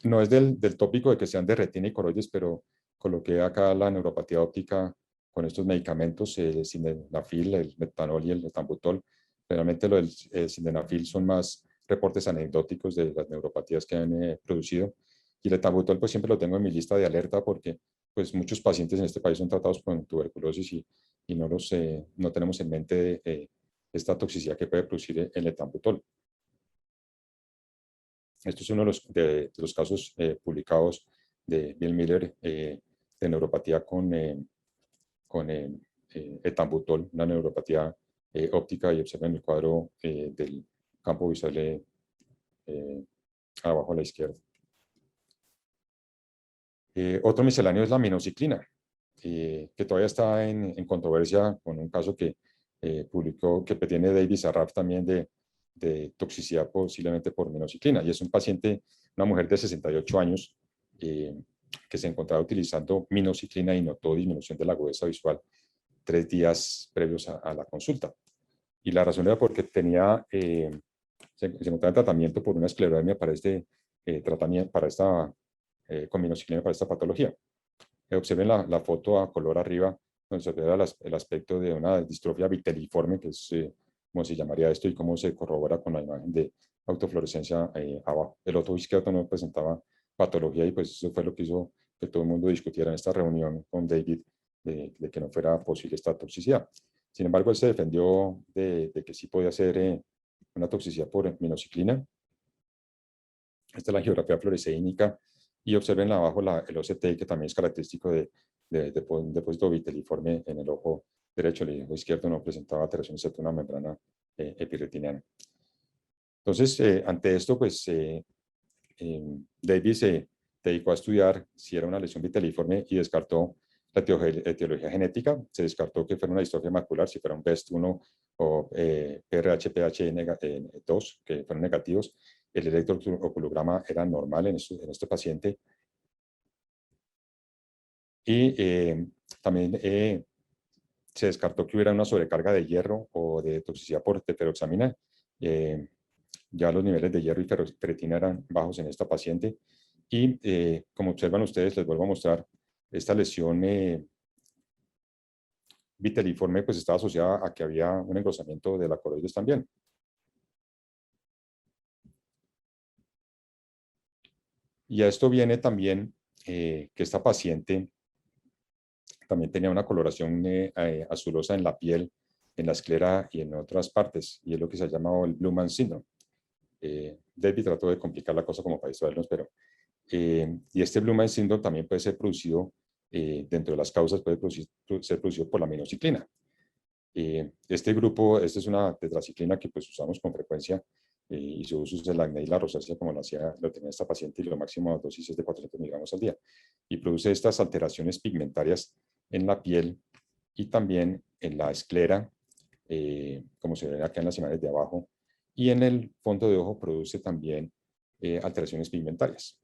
No es del tópico de que sean de retina y coroides, pero coloqué acá la neuropatía óptica con estos medicamentos, el sildenafil, el metanol y el etambutol. Realmente lo del sildenafil son más reportes anecdóticos de las neuropatías que han producido. Y el etambutol pues siempre lo tengo en mi lista de alerta porque pues muchos pacientes en este país son tratados con tuberculosis y no tenemos en mente esta toxicidad que puede producir el etambutol. Esto es uno de los casos publicados de Bill Miller de neuropatía con etambutol, una neuropatía óptica, y observen el cuadro del campo visual abajo a la izquierda. Otro misceláneo es la minoxiclina, que todavía está en controversia con un caso que publicó, que tiene Davis Arraf también de toxicidad posiblemente por minoxiclina, y es un paciente, una mujer de 68 años, que se encontraba utilizando minoxiclina y notó disminución de la agudeza visual 3 días previos a la consulta. Y la razón era porque tenía, se encontraba en tratamiento por una esclerodermia para con minoxiclina para esta patología. Observen la foto a color arriba, donde se observa el aspecto de una distrofia viteliforme, que es cómo se llamaría esto, y cómo se corrobora con la imagen de autofluorescencia abajo. El otro izquierdo no presentaba patología, y pues eso fue lo que hizo que todo el mundo discutiera en esta reunión con David de que no fuera posible esta toxicidad. Sin embargo, él se defendió de que sí podía ser una toxicidad por minoxiclina. Esta es la geografía fluoresceínica, y observen abajo el OCT, que también es característico de un depósito viteliforme en el ojo derecho. El ojo izquierdo no presentaba alteración excepto una membrana epirretiniana. Entonces, ante esto, pues Davis se dedicó a estudiar si era una lesión viteliforme y descartó la etiología genética. Se descartó que fuera una distrofia macular, si fuera un BEST1 o PRH-PH2, que fueron negativos. El electrooculograma era normal en este paciente. Y también se descartó que hubiera una sobrecarga de hierro o de toxicidad por teferoxamina. Ya los niveles de hierro y ferritina eran bajos en esta paciente. Y como observan ustedes, les vuelvo a mostrar, esta lesión viteliforme pues estaba asociada a que había un engrosamiento de la coroides también. Y a esto viene también que esta paciente también tenía una coloración azulosa en la piel, en la esclera y en otras partes, y es lo que se ha llamado el Blue Man Syndrome. David trató de complicar la cosa como para distraernos, pero y este Blue Man Syndrome también puede ser producido, dentro de las causas puede ser producido por la minoxiclina. Este grupo, esta es una tetraciclina que pues usamos con frecuencia, y su uso es el acné y la rosácea, como lo tenía esta paciente, y lo máximo dosis es de 400 miligramos al día. Y produce estas alteraciones pigmentarias en la piel y también en la esclera, como se ve acá en las imágenes de abajo, y en el fondo de ojo produce también alteraciones pigmentarias.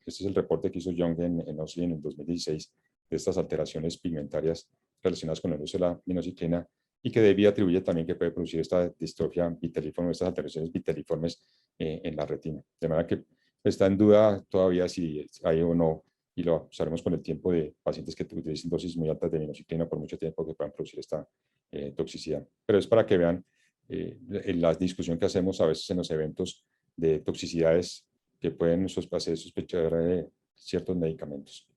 Este es el reporte que hizo Young en Oslin en el 2016 de estas alteraciones pigmentarias relacionadas con el uso de la minoxiclina, y que David atribuye también que puede producir esta distrofia viteliforme, estas alteraciones viteliformes en la retina. De manera que está en duda todavía si hay o no y lo usaremos con el tiempo de pacientes que utilicen dosis muy altas de minoxidilina por mucho tiempo que puedan producir esta toxicidad. Pero es para que vean la discusión que hacemos a veces en los eventos de toxicidades que pueden hacer sospechar ciertos medicamentos.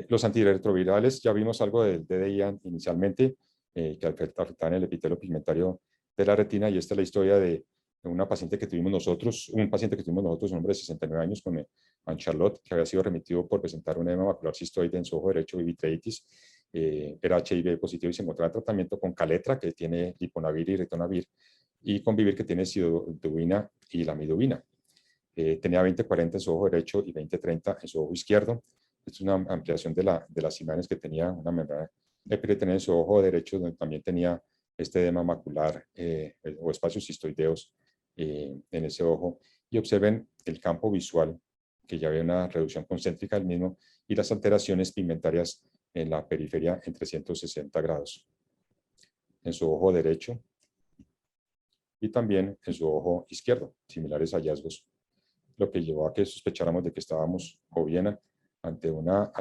Los antirretrovirales, ya vimos algo del DDI inicialmente, que afectaban el epitelio pigmentario de la retina, y esta es la historia de una paciente que tuvimos nosotros, un hombre de 69 años con Anne Charlotte, que había sido remitido por presentar un edema macular cistoide en su ojo derecho y vitreitis. Era HIV positivo y se encontraba en tratamiento con Caletra, que tiene liponavir y ritonavir, y con Vivir, que tiene sidobudina y lamidobina. Tenía 20-40 en su ojo derecho y 20-30 en su ojo izquierdo. Esta es una ampliación de las imágenes que tenía una membrana epitelioide en su ojo derecho, donde también tenía este edema macular o espacios cistoideos en ese ojo. Y observen el campo visual, que ya había una reducción concéntrica del mismo, y las alteraciones pigmentarias en la periferia en 360 grados. En su ojo derecho y también en su ojo izquierdo, similares hallazgos, lo que llevó a que sospecháramos de que estábamos o bien ante una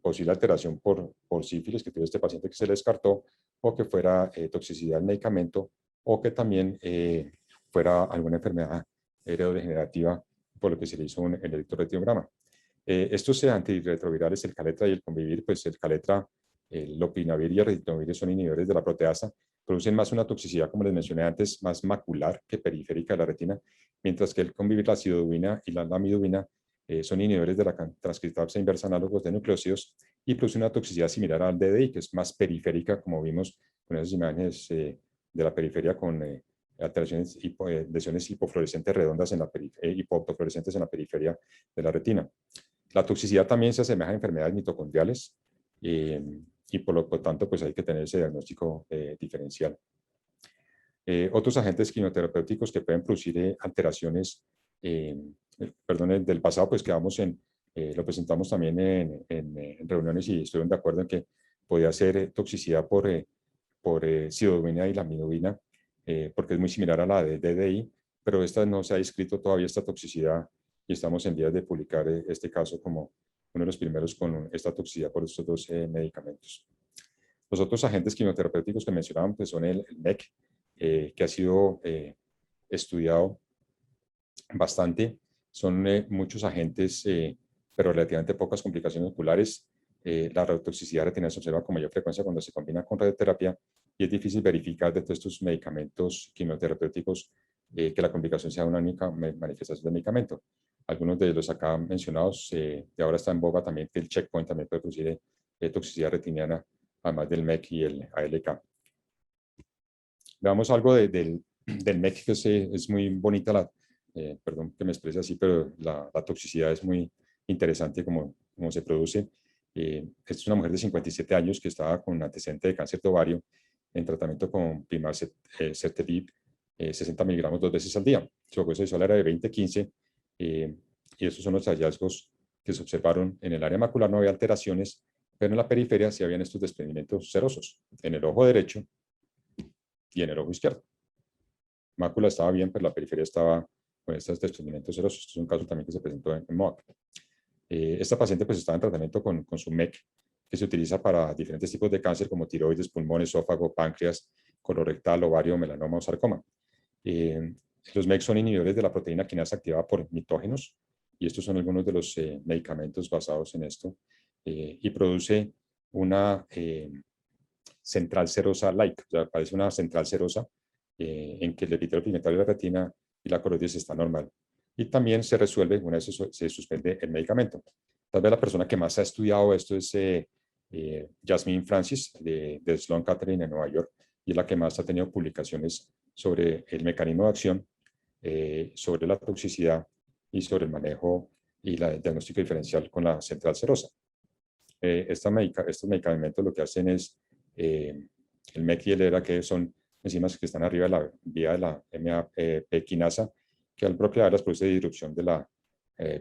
posible alteración por sífilis que tuvo este paciente, que se le descartó, o que fuera toxicidad del medicamento, o que también fuera alguna enfermedad heredodegenerativa, por lo que se le hizo el electroretinograma. Estos antirretrovirales, el Caletra y el Convivir, pues el Caletra, el lopinavir y el ritonavir son inhibidores de la proteasa, producen más una toxicidad, como les mencioné antes, más macular que periférica de la retina, mientras que el Convivir, la sidobudina y la lamidobina son inhibidores de la transcriptasa inversa análogos de nucleósidos y producen una toxicidad similar al DDI, que es más periférica, como vimos con esas imágenes de la periferia con alteraciones, lesiones hipofluorescentes redondas en la hipofluorescentes en la periferia de la retina. La toxicidad también se asemeja a enfermedades mitocondriales y por lo tanto pues hay que tener ese diagnóstico diferencial. Otros agentes quimioterapéuticos que pueden producir alteraciones, del pasado, pues quedamos lo presentamos también en reuniones y estuvieron de acuerdo en que podía ser toxicidad por sidobudina y lamidobina, porque es muy similar a la de DDI, pero esta no se ha descrito todavía esta toxicidad y estamos en vías de publicar este caso como uno de los primeros con esta toxicidad por estos dos medicamentos. Los otros agentes quimioterapéuticos que mencionaban pues, son el MEC, que ha sido estudiado bastante. Son muchos agentes, pero relativamente pocas complicaciones oculares. La radiotoxicidad retinal se observa con mayor frecuencia cuando se combina con radioterapia y es difícil verificar de todos estos medicamentos quimioterapéuticos que la complicación sea una única manifestación del medicamento. Algunos de los acá mencionados, de ahora está en boga también que el checkpoint también puede producir toxicidad retiniana, además del MEC y el ALK. Veamos algo del MEC, que es muy bonita, perdón que me exprese así, pero la toxicidad es muy interesante como se produce. Esta es una mujer de 57 años que estaba con antecedente de cáncer de ovario en tratamiento con pimasertib, 60 miligramos 2 veces al día. Su hueso visual era de 20-15 y estos son los hallazgos que se observaron. En el área macular no había alteraciones, pero en la periferia sí habían estos desprendimientos serosos en el ojo derecho y en el ojo izquierdo. Mácula estaba bien, pero la periferia estaba con estos desprendimientos serosos. Esto es un caso también que se presentó en MOAC. Esta paciente pues estaba en tratamiento con su MEC, que se utiliza para diferentes tipos de cáncer como tiroides, pulmón, esófago, páncreas, colorectal, ovario, melanoma o sarcoma. Los MEC son inhibidores de la proteína quinasa activada por mitógenos, y estos son algunos de los medicamentos basados en esto, y produce una central serosa-like, o sea, parece una central serosa en que el epitelio pigmentario de la retina y la coroides está normal. Y también se resuelve una vez se suspende el medicamento. Tal vez la persona que más ha estudiado esto es Jasmine Francis de Sloan Kettering en Nueva York, y es la que más ha tenido publicaciones sobre el mecanismo de acción, sobre la toxicidad y sobre el manejo y el diagnóstico diferencial con la central serosa. Estos medicamentos lo que hacen es, el MEC y el ERA, que son enzimas que están arriba de la vía de la MAP quinasa, que al bloquearlas produce disrupción de la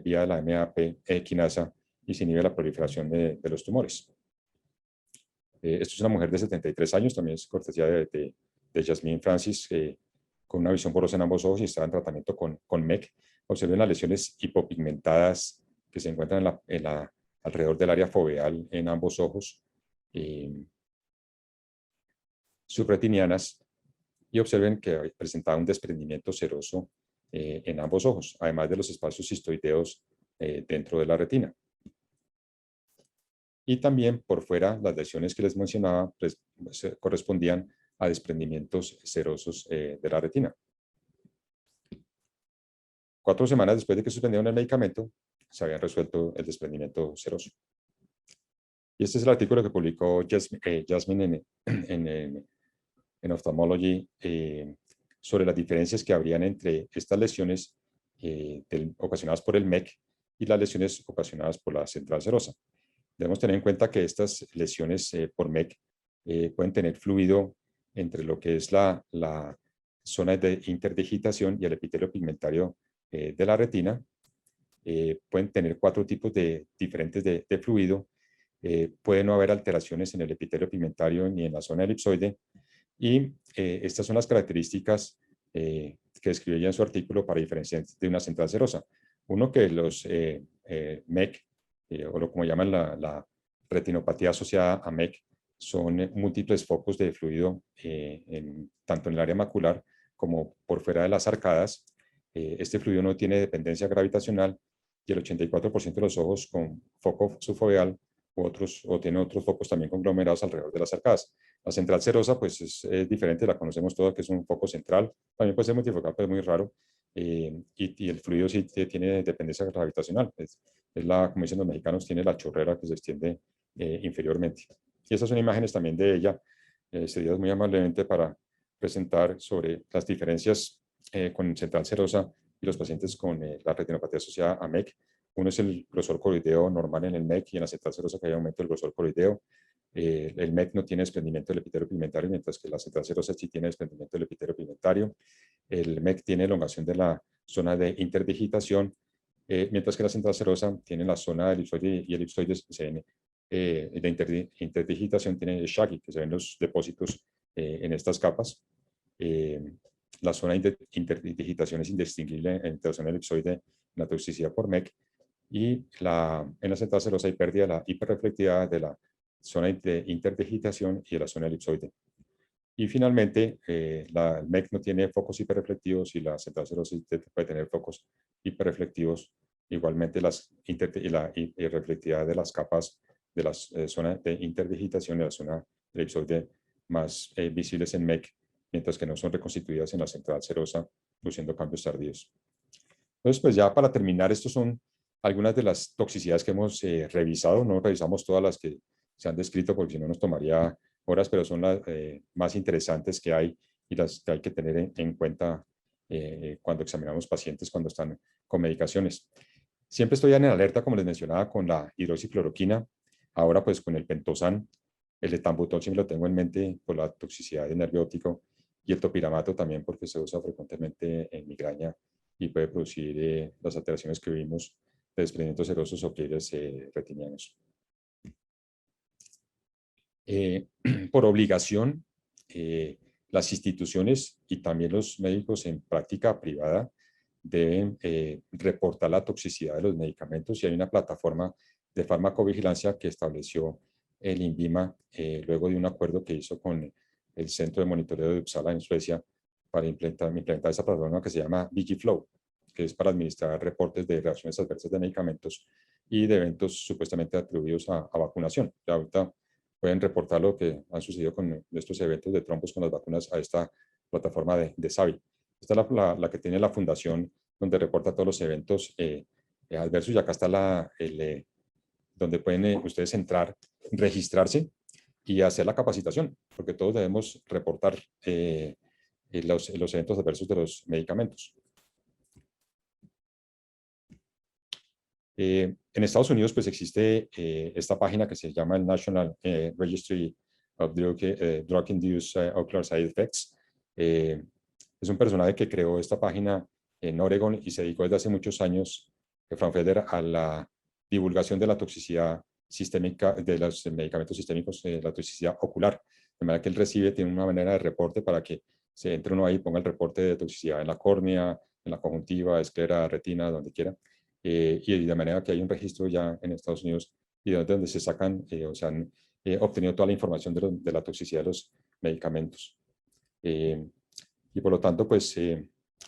vía de la MAP quinasa y se inhibe la proliferación de los tumores. Esto es una mujer de 73 años, también es cortesía de Jasmine Francis, con una visión borrosa en ambos ojos y estaba en tratamiento con MEC. Observen las lesiones hipopigmentadas que se encuentran alrededor del área foveal en ambos ojos subretinianas, y observen que presentaba un desprendimiento seroso en ambos ojos, además de los espacios cistoideos dentro de la retina. Y también por fuera, las lesiones que les mencionaba correspondían a desprendimientos serosos de la retina. 4 semanas después de que suspendieron el medicamento, se habían resuelto el desprendimiento seroso. Y este es el artículo que publicó Jasmine en Ophthalmology sobre las diferencias que habrían entre estas lesiones ocasionadas por el MEC y las lesiones ocasionadas por la central serosa. Debemos tener en cuenta que estas lesiones por MEC pueden tener fluido entre lo que es la zona de interdigitación y el epitelio pigmentario de la retina. Pueden tener 4 tipos diferentes de fluido. Puede no haber alteraciones en el epitelio pigmentario ni en la zona elipsoide. Y estas son las características que describe ella en su artículo para diferenciar de una central serosa. Uno, que los MEC, o como llaman la retinopatía asociada a MEC, son múltiples focos de fluido tanto en el área macular como por fuera de las arcadas. Este fluido no tiene dependencia gravitacional y el 84% de los ojos con foco subfoveal o tiene otros focos también conglomerados alrededor de las arcadas. La central serosa pues es diferente, la conocemos todos, que es un foco central, también puede ser multifocal, pero es muy raro, y el fluido sí tiene dependencia gravitacional, como dicen los mexicanos, tiene la chorrera que se extiende inferiormente. Y estas son imágenes también de ella, cedidas muy amablemente para presentar sobre las diferencias con central serosa y los pacientes con la retinopatía asociada a MEC. Uno es el grosor coroideo normal en el MEC, y en la central serosa que hay aumento del grosor coroideo. El MEC no tiene desprendimiento del epitelio pigmentario, mientras que la central serosa sí tiene desprendimiento del epitelio pigmentario. El MEC tiene elongación de la zona de interdigitación, mientras que la central serosa tiene la zona de elipsoide y elipsoide de interdigitación, tiene shaggy, que se ven los depósitos en estas capas. La zona de interdigitación es indistinguible entre la zona elipsoide y la toxicidad por MEC, y en la central serosa hay pérdida de la hiperreflectividad de la zona de interdigitación y de la zona elipsoide. Y finalmente, el MEC no tiene focos hiperreflectivos y la central serosa puede tener focos hiperreflectivos. Igualmente, la reflectividad de las capas de la zona de interdigitación y la zona elipsoide más visibles en MEC, mientras que no son reconstituidas en la central serosa, produciendo cambios tardíos. Entonces, pues ya para terminar, estos son algunas de las toxicidades que hemos revisado. No revisamos todas las que se han descrito porque si no nos tomaría horas, pero son las más interesantes que hay y las que hay que tener en cuenta cuando examinamos pacientes cuando están con medicaciones. Siempre estoy en alerta, como les mencionaba, con la hidroxicloroquina. Ahora pues con el pentosan, el etambutol siempre lo tengo en mente por la toxicidad de nervio óptico, y el topiramato también porque se usa frecuentemente en migraña y puede producir las alteraciones que vimos de desprendimientos serosos o pliegues retinianos. Por obligación, las instituciones y también los médicos en práctica privada deben reportar la toxicidad de los medicamentos, y hay una plataforma de farmacovigilancia que estableció el INVIMA luego de un acuerdo que hizo con el Centro de Monitoreo de Uppsala en Suecia para implementar esa plataforma que se llama Vigiflow, que es para administrar reportes de reacciones adversas de medicamentos y de eventos supuestamente atribuidos a vacunación. Ya ahorita pueden reportar lo que han sucedido con estos eventos de trombos con las vacunas a esta plataforma de SAVI. Esta es la que tiene la fundación donde reporta todos los eventos adversos, y acá está donde pueden ustedes entrar, registrarse y hacer la capacitación, porque todos debemos reportar los eventos adversos de los medicamentos. En Estados Unidos pues existe esta página que se llama el National Registry of Drug-Induced Ocular Side Effects. Es un personaje que creó esta página en Oregon y se dedicó desde hace muchos años, Frank Feder, a la divulgación de la toxicidad sistémica de los medicamentos sistémicos, la toxicidad ocular. De manera que él tiene una manera de reporte para que se entre uno ahí y ponga el reporte de toxicidad en la córnea, en la conjuntiva, esclera, retina, donde quiera. y de manera que hay un registro ya en Estados Unidos y donde se sacan o se han obtenido toda la información de la toxicidad de los medicamentos. Y por lo tanto, pues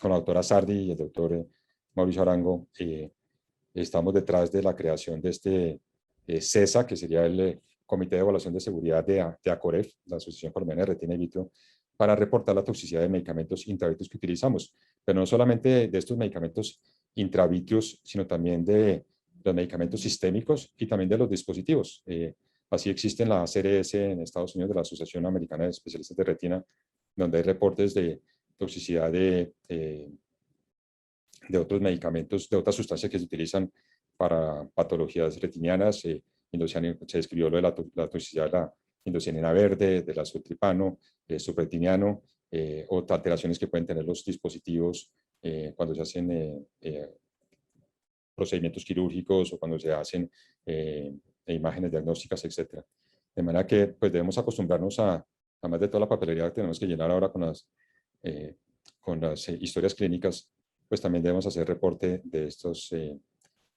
con la doctora Sardi y el doctor Mauricio Arango, estamos detrás de la creación de este CESA, que sería el Comité de Evaluación de Seguridad de ACOREF, la Asociación Colombiana de Retina in Vitro, para reportar la toxicidad de medicamentos intravitreos que utilizamos, pero no solamente de estos medicamentos intravitreos, sino también de los medicamentos sistémicos y también de los dispositivos. Así existe la ACRS en Estados Unidos, de la Asociación Americana de Especialistas de Retina, donde hay reportes de toxicidad de otros medicamentos, de otras sustancias que se utilizan para patologías retinianas. Se describió lo de la toxicidad de la indocianina verde, del azultripano, subretiniano, o alteraciones que pueden tener los dispositivos cuando se hacen procedimientos quirúrgicos o cuando se hacen imágenes diagnósticas, etc. De manera que pues, debemos acostumbrarnos además de toda la papelería que tenemos que llenar ahora con las historias clínicas, pues también debemos hacer reporte de estos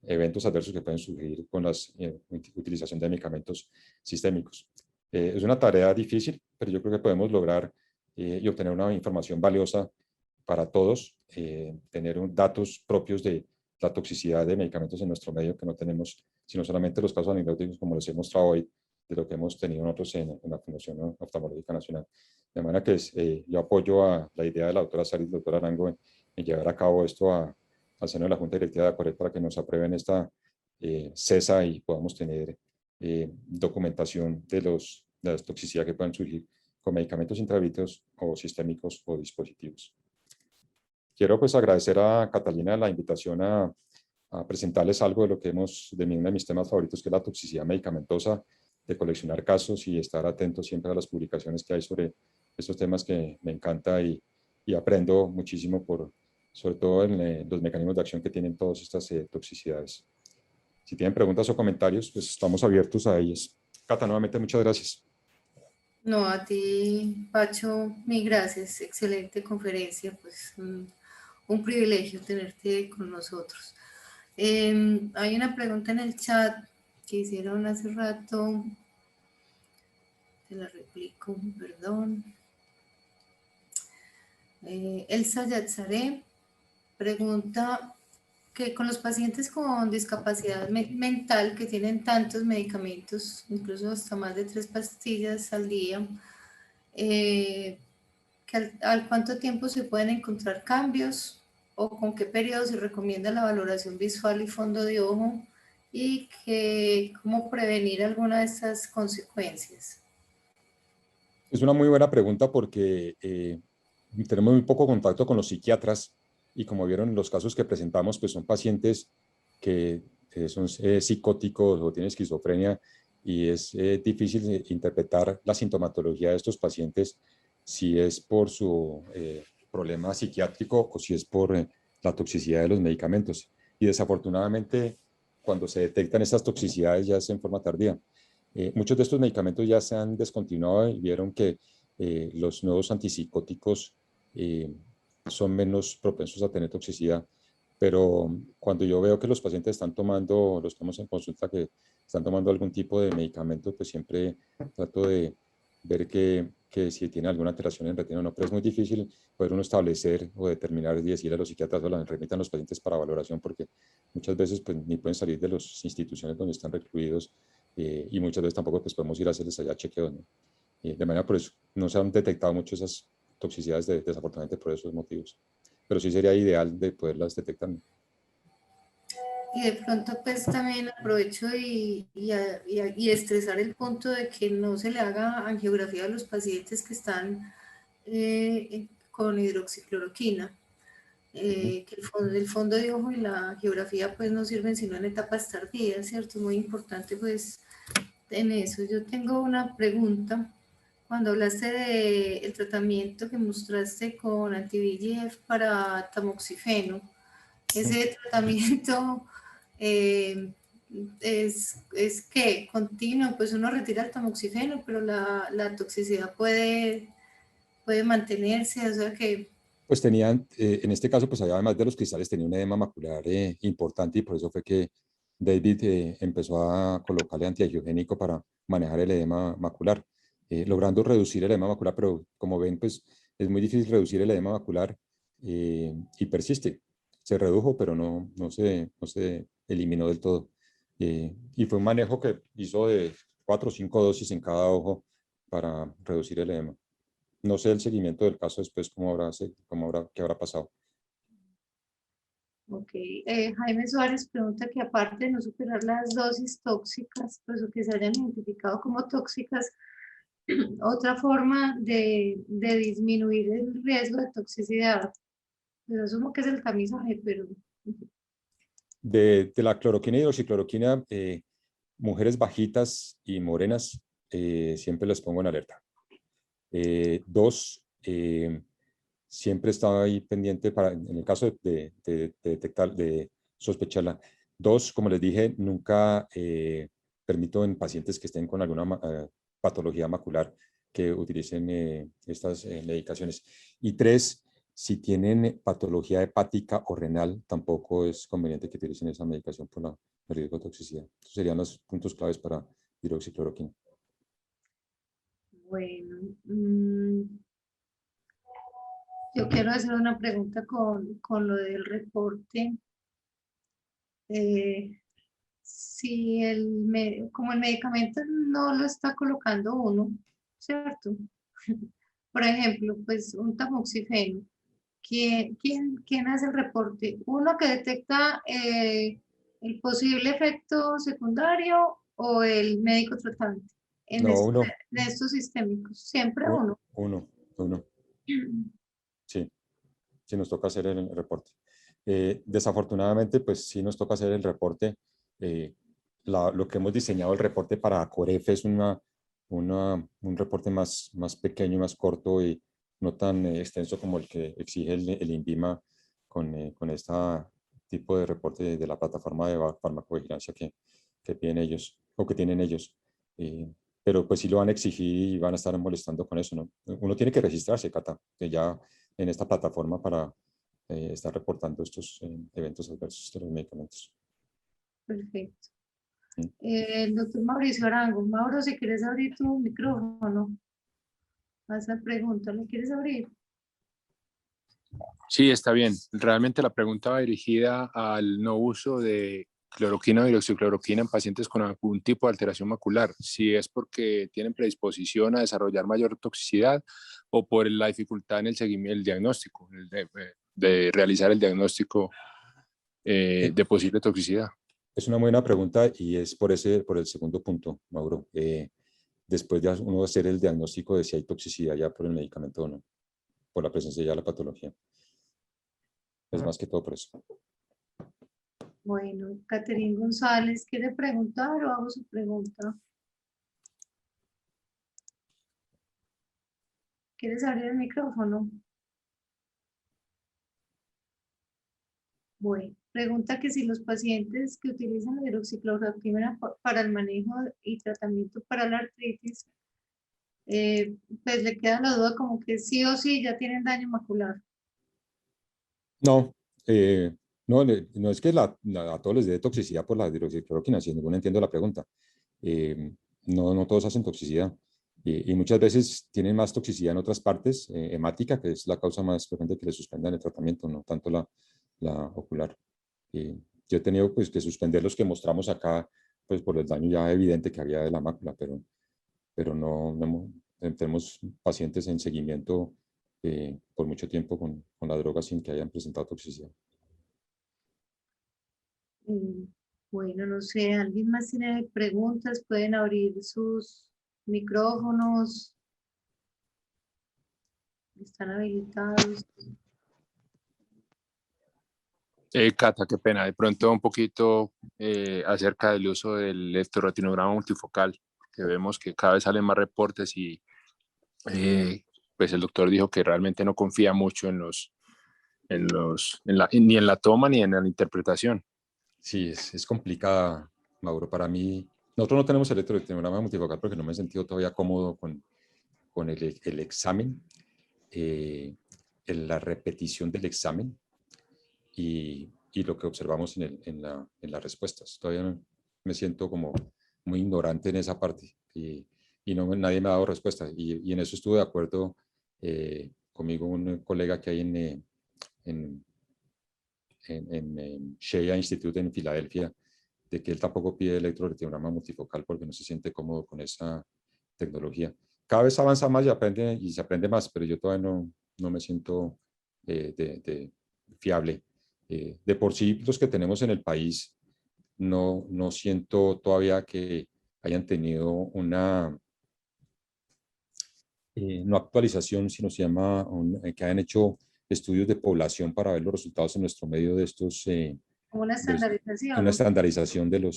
eventos adversos que pueden surgir con la utilización de medicamentos sistémicos. Es una tarea difícil, pero yo creo que podemos lograr y obtener una información valiosa para todos, tener datos propios de la toxicidad de medicamentos en nuestro medio que no tenemos, sino solamente los casos anecdóticos como les he mostrado hoy, de lo que hemos tenido nosotros en la Fundación Oftalmológica Nacional. De manera que yo apoyo a la idea de la doctora Sari y la doctora Arango en llevar a cabo esto al seno de la Junta Directiva de ACOREF para que nos aprueben esta CESA y podamos tener documentación de las toxicidades que pueden surgir con medicamentos intravitreos o sistémicos o dispositivos. Quiero pues agradecer a Catalina la invitación a presentarles algo de lo que de uno de mis temas favoritos, que es la toxicidad medicamentosa, de coleccionar casos y estar atento siempre a las publicaciones que hay sobre estos temas que me encanta y aprendo muchísimo sobre todo en los mecanismos de acción que tienen todas estas toxicidades. Si tienen preguntas o comentarios, pues estamos abiertos a ellas. Cata, nuevamente muchas gracias. No, a ti, Pacho, mil gracias. Excelente conferencia, pues un privilegio tenerte con nosotros. Hay una pregunta en el chat que hicieron hace rato. Te la replico, perdón. Elsa Yatzaré pregunta que con los pacientes con discapacidad mental que tienen tantos medicamentos, incluso hasta más de 3 pastillas al día, ¿al cuánto tiempo se pueden encontrar cambios o con qué periodo se recomienda la valoración visual y fondo de ojo y cómo prevenir alguna de estas consecuencias? Es una muy buena pregunta porque tenemos muy poco contacto con los psiquiatras y como vieron en los casos que presentamos, pues son pacientes que son psicóticos o tienen esquizofrenia y es difícil interpretar la sintomatología de estos pacientes si es por su problema psiquiátrico o si es por la toxicidad de los medicamentos. Y desafortunadamente, cuando se detectan estas toxicidades ya es en forma tardía. Muchos de estos medicamentos ya se han descontinuado y vieron que los nuevos antipsicóticos son menos propensos a tener toxicidad, pero cuando yo veo que los pacientes están tomando, los tenemos en consulta que están tomando algún tipo de medicamento, pues siempre trato de ver que si tiene alguna alteración en retina o no, pero es muy difícil poder uno establecer o determinar y decir a los psiquiatras o remitan a los pacientes para valoración, porque muchas veces pues, ni pueden salir de las instituciones donde están recluidos y muchas veces tampoco pues, podemos ir a hacerles allá chequeos, ¿no? De manera por eso no se han detectado mucho esas toxicidades desafortunadamente por esos motivos, pero sí sería ideal de poderlas detectar, ¿no? Y de pronto pues también aprovecho y estresar el punto de que no se le haga angiografía a los pacientes que están con hidroxicloroquina. Que el fondo de ojo y la angiografía pues no sirven sino en etapas tardías, ¿cierto? Muy importante pues en eso. Yo tengo una pregunta. Cuando hablaste del tratamiento que mostraste con anti-VEGF para tamoxifeno, ese tratamiento es que continuo, pues uno retira el tamoxifeno, pero la toxicidad puede mantenerse, o sea que Pues tenían, en este caso, pues además de los cristales, tenía un edema macular importante y por eso fue que David empezó a colocarle antiangiogénico para manejar el edema macular, logrando reducir el edema macular, pero como ven, pues es muy difícil reducir el edema macular y persiste. Se redujo, pero no se eliminó del todo. Y fue un manejo que hizo de 4 o 5 dosis en cada ojo para reducir el edema. No sé el seguimiento del caso después, qué habrá pasado. Ok. Jaime Suárez pregunta que aparte de no superar las dosis tóxicas, pues o que se hayan identificado como tóxicas, otra forma de disminuir el riesgo de toxicidad. Pues asumo que es el tamizaje, pero De la cloroquina y hidroxicloroquina, mujeres bajitas y morenas, siempre les pongo en alerta. Dos, siempre estaba ahí pendiente para, en el caso de detectar, de sospecharla. Dos, como les dije, nunca permito en pacientes que estén con alguna patología macular que utilicen estas medicaciones. Y tres, si tienen patología hepática o renal, tampoco es conveniente que utilicen esa medicación por el riesgo de toxicidad. Estos serían los puntos claves para hidroxicloroquina. bueno. Yo quiero hacer una pregunta con lo del reporte. Si como el medicamento no lo está colocando uno, ¿cierto? Por ejemplo, pues un tamoxifeno. ¿Quién hace el reporte? ¿Uno que detecta el posible efecto secundario o el médico tratante? En No, uno, de estos sistémicos, siempre u- uno. uno, uno, sí. Sí nos toca hacer el reporte. Desafortunadamente, pues sí nos toca hacer el reporte. Eh, lo que hemos diseñado el reporte para Coref es un reporte más pequeño y más corto y no tan extenso como el que exige el INVIMA con este tipo de reporte de la plataforma de farmacovigilancia que piden ellos o que tienen ellos. Pero pues sí lo van a exigir y van a estar molestando con eso, ¿no? Uno tiene que registrarse, Cata, que ya en esta plataforma para estar reportando estos eventos adversos de los medicamentos. Perfecto. ¿Sí? El doctor Mauricio Arango. Mauro, si quieres abrir tu micrófono, haz la pregunta. ¿Lo quieres abrir? Sí, está bien. Realmente la pregunta va dirigida al no uso de cloroquina o hidroxicloroquina en pacientes con algún tipo de alteración macular. Si es porque tienen predisposición a desarrollar mayor toxicidad o por la dificultad en el seguimiento, el diagnóstico, de realizar el diagnóstico Eh, de posible toxicidad. es una buena pregunta y es por el segundo punto, Mauro. Después de uno hacer el diagnóstico de si hay toxicidad ya por el medicamento o no, por la presencia ya de la patología. Es más que todo por eso. Bueno, Caterín González, ¿quiere preguntar o hago su pregunta? ¿Quieres abrir el micrófono? Bueno, pregunta que si los pacientes que utilizan la hidroxicloroquina para el manejo y tratamiento para la artritis, pues le queda la duda como que sí o sí ya tienen daño macular. No, no es que a todos les dé toxicidad por la hidroxicloroquina, si ningún entiendo la pregunta. No todos hacen toxicidad. Y muchas veces tienen más toxicidad en otras partes, hemática, que es la causa más frecuente que le suspendan el tratamiento, no tanto la ocular. Yo he tenido pues, que suspender los que mostramos acá pues, por el daño ya evidente que había de la mácula, pero tenemos pacientes en seguimiento por mucho tiempo con la droga sin que hayan presentado toxicidad. Eh, bueno, no sé, ¿alguien más tiene preguntas? Pueden abrir sus micrófonos. Están habilitados. Cata, qué pena. De pronto un poquito acerca del uso del electroretinograma multifocal, que vemos que cada vez salen más reportes y pues el doctor dijo que realmente no confía mucho ni en la toma ni en la interpretación. Sí, es complicada, Mauro. Para mí, nosotros no tenemos electroelectrocardiograma multifocal porque no me he sentido todavía cómodo con el examen. la repetición del examen y lo que observamos en las respuestas. Todavía no, me siento como muy ignorante en esa parte y no, nadie me ha dado respuesta. Y en eso estuve de acuerdo conmigo un colega que hay en Shea Institute en Filadelfia, de que él tampoco pide electroretinograma multifocal porque no se siente cómodo con esa tecnología. Cada vez avanza más y se aprende más, pero yo todavía no me siento fiable. De por sí, los que tenemos en el país, no siento todavía que hayan tenido una, no actualización, sino se llama, que hayan hecho estudios de población para ver los resultados en nuestro medio de estos, Como una estandarización. una estandarización de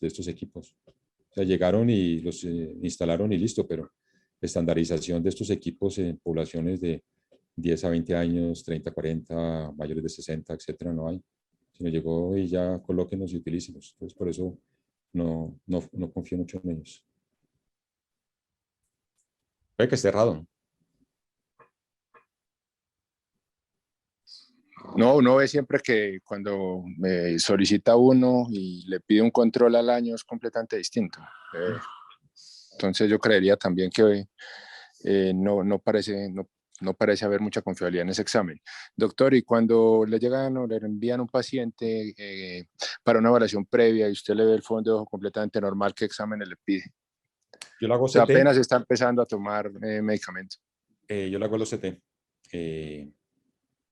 estos equipos. O sea, llegaron y los instalaron y listo, pero estandarización de estos equipos en poblaciones de 10 a 20 años, 30, 40, mayores de 60, etcétera, no hay. Sino llegó y ya colóquenos y utilícenos. Entonces, por eso no confío mucho en ellos. Puede que esté errado. No, uno ve siempre que cuando solicita uno y le pide un control al año es completamente distinto. Entonces yo creería también que no parece haber mucha confiabilidad en ese examen. Doctor, y cuando le llegan o le envían un paciente para una evaluación previa y usted le ve el fondo de ojo completamente normal, ¿qué exámenes le pide? Yo lo hago O sea, CT. apenas está empezando a tomar medicamento. Yo le hago los CT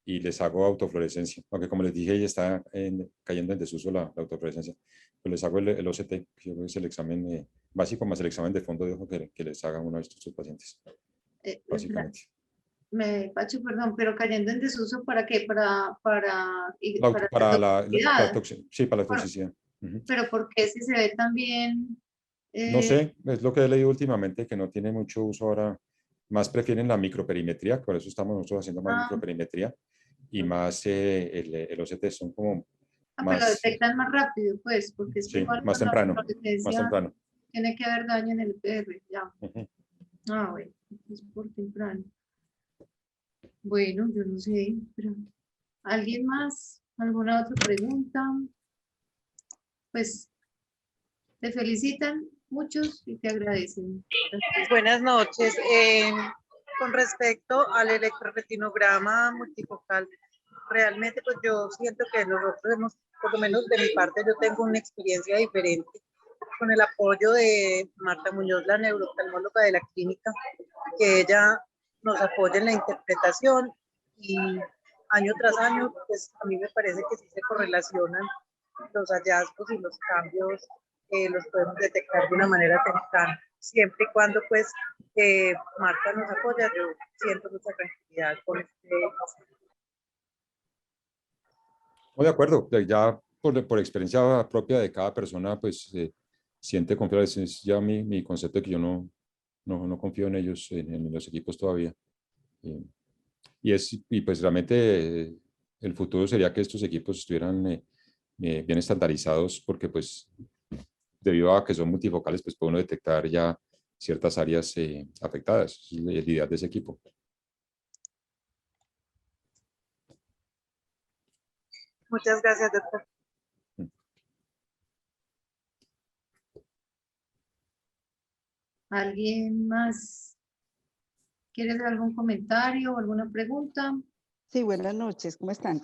y les hago autofluorescencia. Aunque como les dije, ya está cayendo en desuso la autofluorescencia. Pues les hago el OCT, que yo creo que es el examen básico más el examen de fondo de ojo que les hagan uno de estos pacientes. Básicamente. Pacho, perdón, pero cayendo en desuso, ¿para qué? Para la toxicidad. Pero ¿por qué si se ve tan bien? No sé, es lo que he leído últimamente, que no tiene mucho uso ahora. Más prefieren la microperimetría, por eso estamos nosotros haciendo más microperimetría, y más el OCT son como pero lo más... detectan más rápido, pues, porque es Sí, igual más con la temprano, fluorescencia, más temprano. tiene que haber daño en el PR, ya. Uh-huh. Bueno, es por temprano. Bueno, yo no sé, pero ¿alguien más? ¿Alguna otra pregunta? Pues te felicitan muchos y te agradecen. Gracias. Buenas noches. Con respecto al electroretinograma multifocal, realmente pues yo siento que nosotros hemos, por lo menos de mi parte, yo tengo una experiencia diferente con el apoyo de Marta Muñoz, la neurooftalmóloga de la clínica, que ella nos apoya en la interpretación y año tras año, pues a mí me parece que sí se correlacionan los hallazgos y los cambios, los podemos detectar de una manera temprana, siempre y cuando pues Marta nos apoya. Yo siento mucha tranquilidad con este. De acuerdo, ya por experiencia propia de cada persona, pues siente confianza. Es ya mi concepto de que yo no confío en ellos, en los equipos todavía. Y pues realmente el futuro sería que estos equipos estuvieran bien estandarizados, porque pues debido a que son multifocales, pues puede uno detectar ya ciertas áreas afectadas. Es la idea de ese equipo. Muchas gracias, doctor. ¿Alguien más quiere hacer algún comentario o alguna pregunta? Sí, buenas noches, ¿cómo están?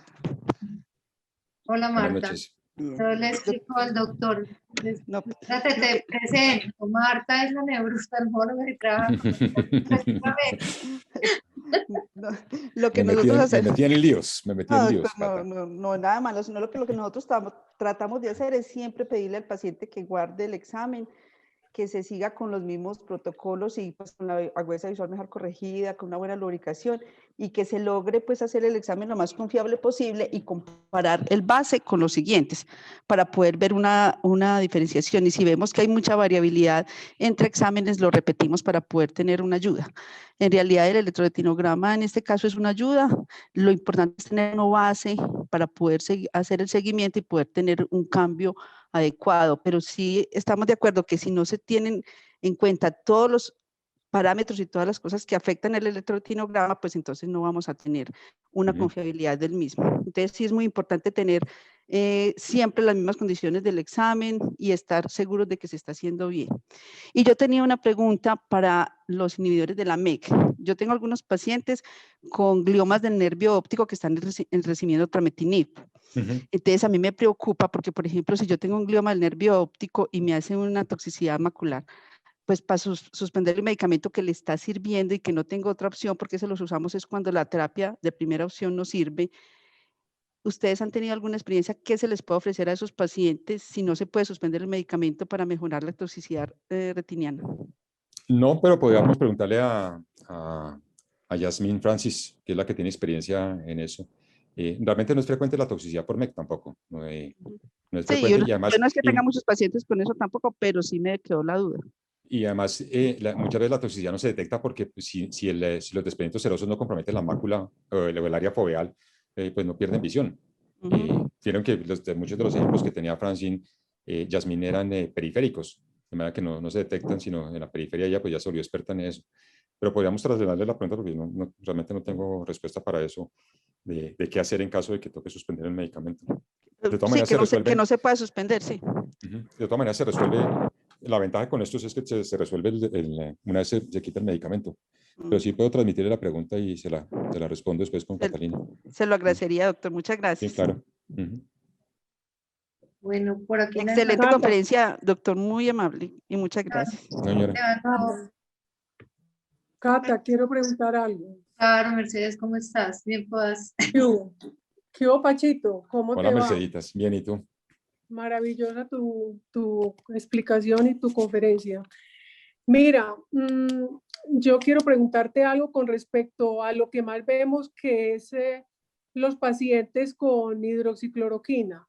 Hola, Marta. Buenas noches. Yo le explico al doctor. No, Te presento. Marta es la neurooftalmóloga y trabaja no, lo que nosotros hacemos. Me metí en líos, No, nada malo, sino lo que nosotros tratamos de hacer es siempre pedirle al paciente que guarde el examen, que se siga con los mismos protocolos y pues con la agudeza visual mejor corregida, con una buena lubricación y que se logre pues hacer el examen lo más confiable posible y comparar el base con los siguientes para poder ver una diferenciación. Y si vemos que hay mucha variabilidad entre exámenes, lo repetimos para poder tener una ayuda. En realidad el electroretinograma en este caso es una ayuda. Lo importante es tener una base para poder hacer el seguimiento y poder tener un cambio adecuado, pero sí estamos de acuerdo que si no se tienen en cuenta todos los parámetros y todas las cosas que afectan el electroretinograma, pues entonces no vamos a tener una confiabilidad del mismo. Entonces sí es muy importante tener siempre las mismas condiciones del examen y estar seguros de que se está haciendo bien. Y yo tenía una pregunta para los inhibidores de la MEK. Yo tengo algunos pacientes con gliomas del nervio óptico que están recibiendo trametinib. Entonces a mí me preocupa porque, por ejemplo, si yo tengo un glioma del nervio óptico y me hacen una toxicidad macular, pues para suspender el medicamento que le está sirviendo y que no tengo otra opción, porque se los usamos es cuando la terapia de primera opción no sirve. ¿Ustedes han tenido alguna experiencia que se les puede ofrecer a esos pacientes si no se puede suspender el medicamento para mejorar la toxicidad retiniana? No, pero podríamos preguntarle a Yasmín Francis, que es la que tiene experiencia en eso. Realmente no es frecuente la toxicidad por MEC tampoco. No es Sí, frecuente yo y además, no es que tenga muchos pacientes con eso tampoco, pero sí me quedó la duda. muchas veces la toxicidad no se detecta porque pues, si los desprendimientos serosos no comprometen la mácula o el área foveal, pues no pierden visión. Vieron que muchos de los ejemplos que tenía Francine, Yasmín eran periféricos, de manera que no se detectan, sino en la periferia ella pues ya se volvió experta en eso. Pero podríamos trasladarle la pregunta porque realmente no tengo respuesta para eso de qué hacer en caso de que toque suspender el medicamento. De todas Sí, maneras se resuelve. que no se pueda suspender, sí. De todas maneras se resuelve. La ventaja con esto es que se resuelve una vez se quita el medicamento. Pero sí puedo transmitirle la pregunta y se la respondo después con Catalina. Se lo agradecería, doctor. Muchas gracias. Sí, claro. Bueno, por aquí Excelente conferencia, doctor. Muy amable y muchas gracias. Señora. Cata, quiero preguntar algo. Claro, Mercedes, ¿cómo estás? Bien, pues. ¿Qué hubo, Pachito? ¿Cómo Hola, te va? Merceditas. Bien, ¿y tú? Maravillosa tu explicación y tu conferencia. Mira, yo quiero preguntarte algo con respecto a lo que más vemos, que es los pacientes con hidroxicloroquina.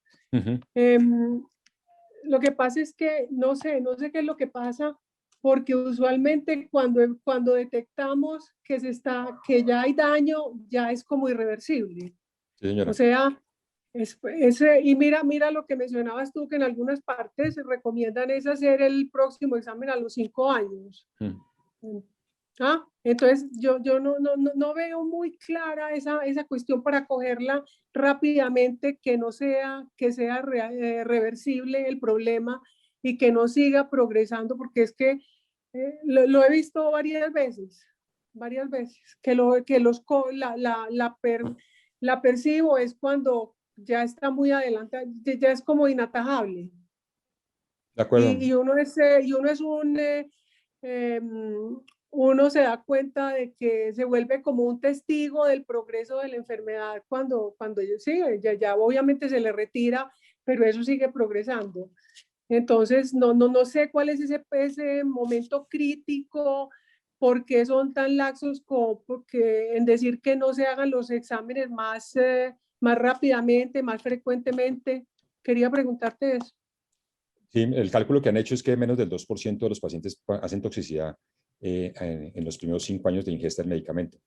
Lo que pasa es que no sé qué es lo que pasa, porque usualmente cuando detectamos que ya hay daño, ya es como irreversible. Sí, señora. O sea, y mira lo que mencionabas tú, que en algunas partes recomiendan es hacer el próximo examen a los 5 años. Entonces yo no veo muy clara esa cuestión para cogerla rápidamente, que sea reversible el problema y que no siga progresando, porque es que lo he visto varias veces, que la percibo es cuando ya está muy adelante, ya es como inatajable. De acuerdo. Y uno se da cuenta de que se vuelve como un testigo del progreso de la enfermedad cuando ya obviamente se le retira, pero eso sigue progresando. Entonces, no sé cuál es ese momento crítico, por qué son tan laxos porque en decir que no se hagan los exámenes más rápidamente, más frecuentemente. Quería preguntarte eso. Sí, el cálculo que han hecho es que menos del 2% de los pacientes hacen toxicidad en los primeros 5 años de ingesta del medicamento.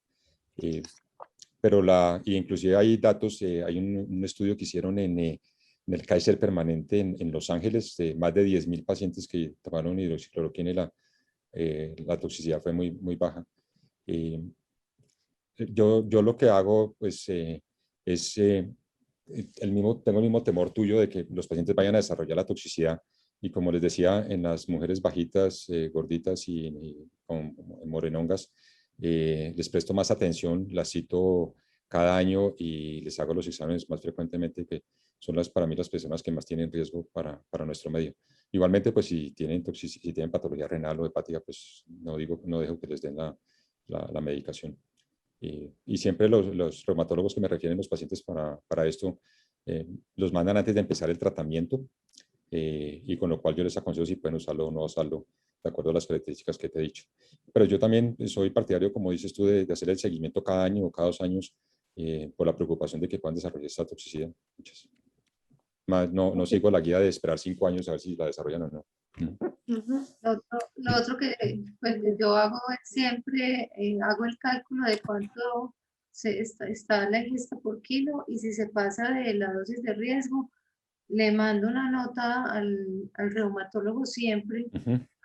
Pero inclusive hay datos, hay un estudio que hicieron en el Kaiser permanente en Los Ángeles, de más de 10.000 pacientes que tomaron hidroxicloroquina y la toxicidad fue muy, muy baja. Yo lo que hago pues, es, tengo el mismo temor tuyo de que los pacientes vayan a desarrollar la toxicidad. Y como les decía, en las mujeres bajitas, gorditas y con morenongas, les presto más atención, las cito cada año y les hago los exámenes más frecuentemente, que son para mí las personas que más tienen riesgo para nuestro medio. Igualmente, pues si tienen patología renal o hepática, pues no dejo que les den la medicación. Y siempre los reumatólogos que me refieren los pacientes para esto, los mandan antes de empezar el tratamiento, y con lo cual yo les aconsejo si pueden usarlo o no usarlo de acuerdo a las características que te he dicho. Pero yo también soy partidario, como dices tú, de hacer el seguimiento cada año o cada 2 años por la preocupación de que puedan desarrollar esta toxicidad. No sigo la guía de esperar 5 años a ver si la desarrollan o no. Lo otro que pues, yo hago es siempre hago el cálculo de cuánto está la ingesta por kilo, y si se pasa de la dosis de riesgo, le mando una nota al reumatólogo siempre,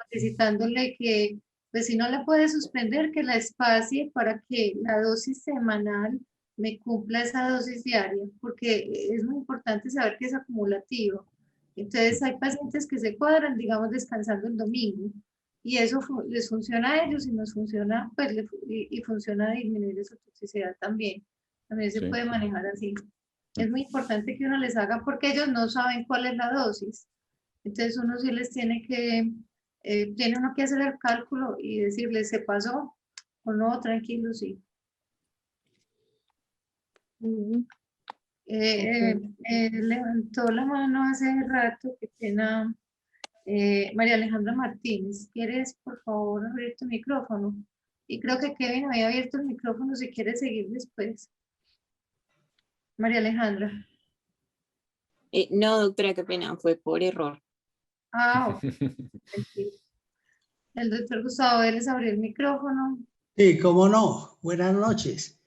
solicitándole que pues si no la puede suspender, que la espacie para que la dosis semanal me cumpla esa dosis diaria, porque es muy importante saber que es acumulativo. Entonces hay pacientes que se cuadran, digamos, descansando el domingo, y eso les funciona a ellos y nos funciona, pues, y funciona a disminuir su toxicidad también. También se Sí. puede manejar así. Es muy importante que uno les haga porque ellos no saben cuál es la dosis. Entonces uno sí les tiene que, tiene uno que hacer el cálculo y decirles, ¿se pasó o no? Tranquilo, sí. Levantó la mano hace rato, que pena, María Alejandra Martínez. ¿Quieres, por favor, abrir tu micrófono? Y creo que Kevin había abierto el micrófono si quieres seguir después. María Alejandra. No, doctora, qué pena, fue por error. Ah, ok. El doctor Gustavo Vélez abrió el micrófono. Sí, cómo no. Buenas noches.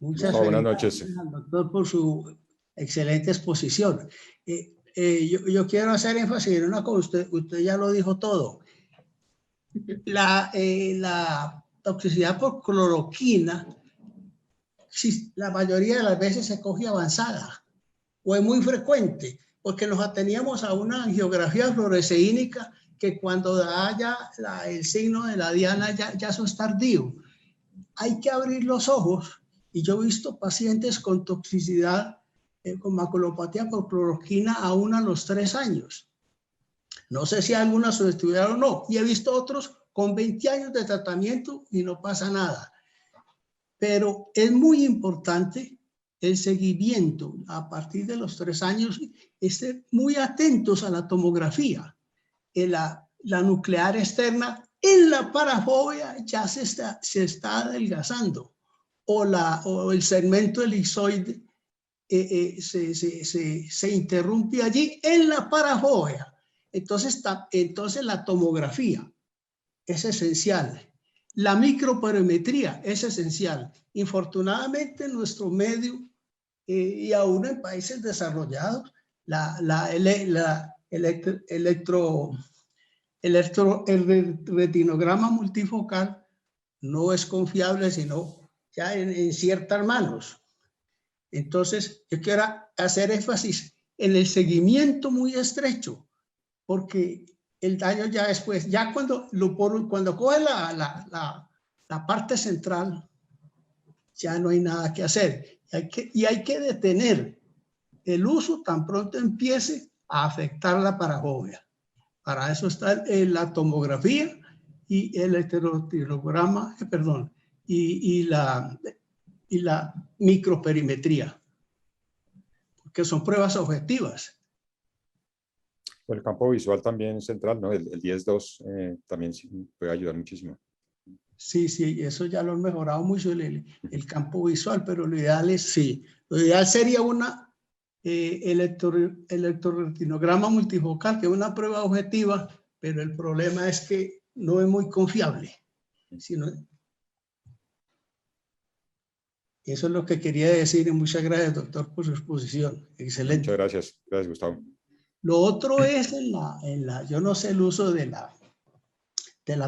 Muchas Buenas noches. felicidades al doctor por su excelente exposición. Yo quiero hacer énfasis en una cosa, usted ya lo dijo todo. La toxicidad por cloroquina, la mayoría de las veces se coge avanzada o es muy frecuente, porque nos ateníamos a una angiografía fluoresceínica que cuando da ya el signo de la diana ya eso es tardío. Hay que abrir los ojos, y yo he visto pacientes con toxicidad, con maculopatía por cloroquina aún a los 3 años. No sé si algunas subestudiaron o no, y he visto otros con 20 años de tratamiento y no pasa nada. Pero es muy importante el seguimiento a partir de los 3 años, estén muy atentos a la tomografía. La nuclear externa en la parafobia ya se está adelgazando, o el segmento elipsoide se interrumpe allí en la parafobia. Entonces la tomografía es esencial. La microperimetría es esencial. Infortunadamente en nuestro medio y aún en países desarrollados, el retinograma multifocal no es confiable sino ya en ciertas manos. Entonces, yo quiero hacer énfasis en el seguimiento muy estrecho, porque el daño ya después, ya cuando coge la parte central, ya no hay nada que hacer. Y hay que detener el uso tan pronto empiece a afectar la parafobia. Para eso está la tomografía y el electroretinograma, y la microperimetría, que son pruebas objetivas. El campo visual también es central, ¿no? El 10-2 también puede ayudar muchísimo. Sí, eso ya lo han mejorado mucho el campo visual, pero lo ideal es, sí, lo ideal sería una electroretinograma multifocal, que es una prueba objetiva, pero el problema es que no es muy confiable. Eso es lo que quería decir, y muchas gracias, doctor, por su exposición. Excelente. Muchas gracias. Gracias, Gustavo. Lo otro es yo no sé el uso de la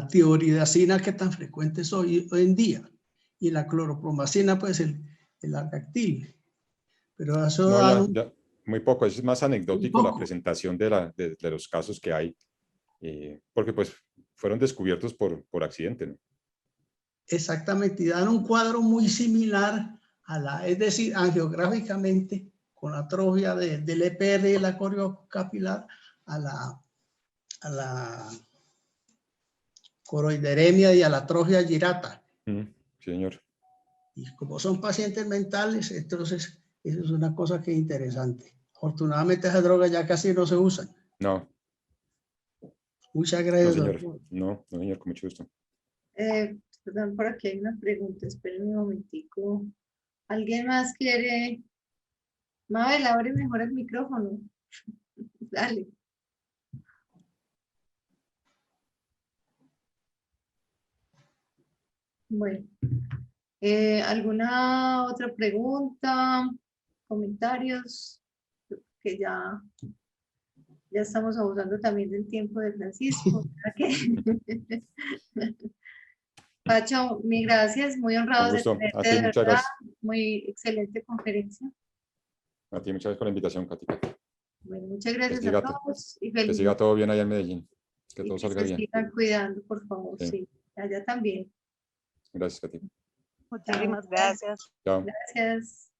tioridazina que tan frecuente es hoy en día, y la cloropromacina, pues el Argactil. Pero eso no, ya, muy poco, es más anecdótico la presentación de los casos que hay, porque pues fueron descubiertos por accidente, ¿no? Exactamente, y dan un cuadro muy similar es decir, angiográficamente, con atrofia del EPR y la coriocapilar, a la coroideremia y a la atrofia gyrata. Sí, señor. Y como son pacientes mentales, entonces eso es una cosa que es interesante. Afortunadamente esas drogas ya casi no se usan. No. Muchas gracias, no, señor. doctor. No, señor, con mucho gusto. Perdón, por aquí hay una pregunta, esperen un momentico. ¿Alguien más quiere? Mabel, abre mejor el micrófono. Dale. Bueno, ¿alguna otra pregunta? ¿Comentarios? Que ya estamos abusando también del tiempo de Francisco. Pacho, mil gracias, muy honrado Con de gusto. tenerte, A ti, de muchas verdad, gracias. muy excelente conferencia. A ti, muchas gracias por la invitación, Katy. Bueno, muchas gracias a siga- todos y Que feliz siga todo bien allá en Medellín. Que y todo que salga se bien. sigan cuidando, por favor, Sí. sí. Allá también. Gracias, Katy. Muchísimas gracias. Chao. Gracias.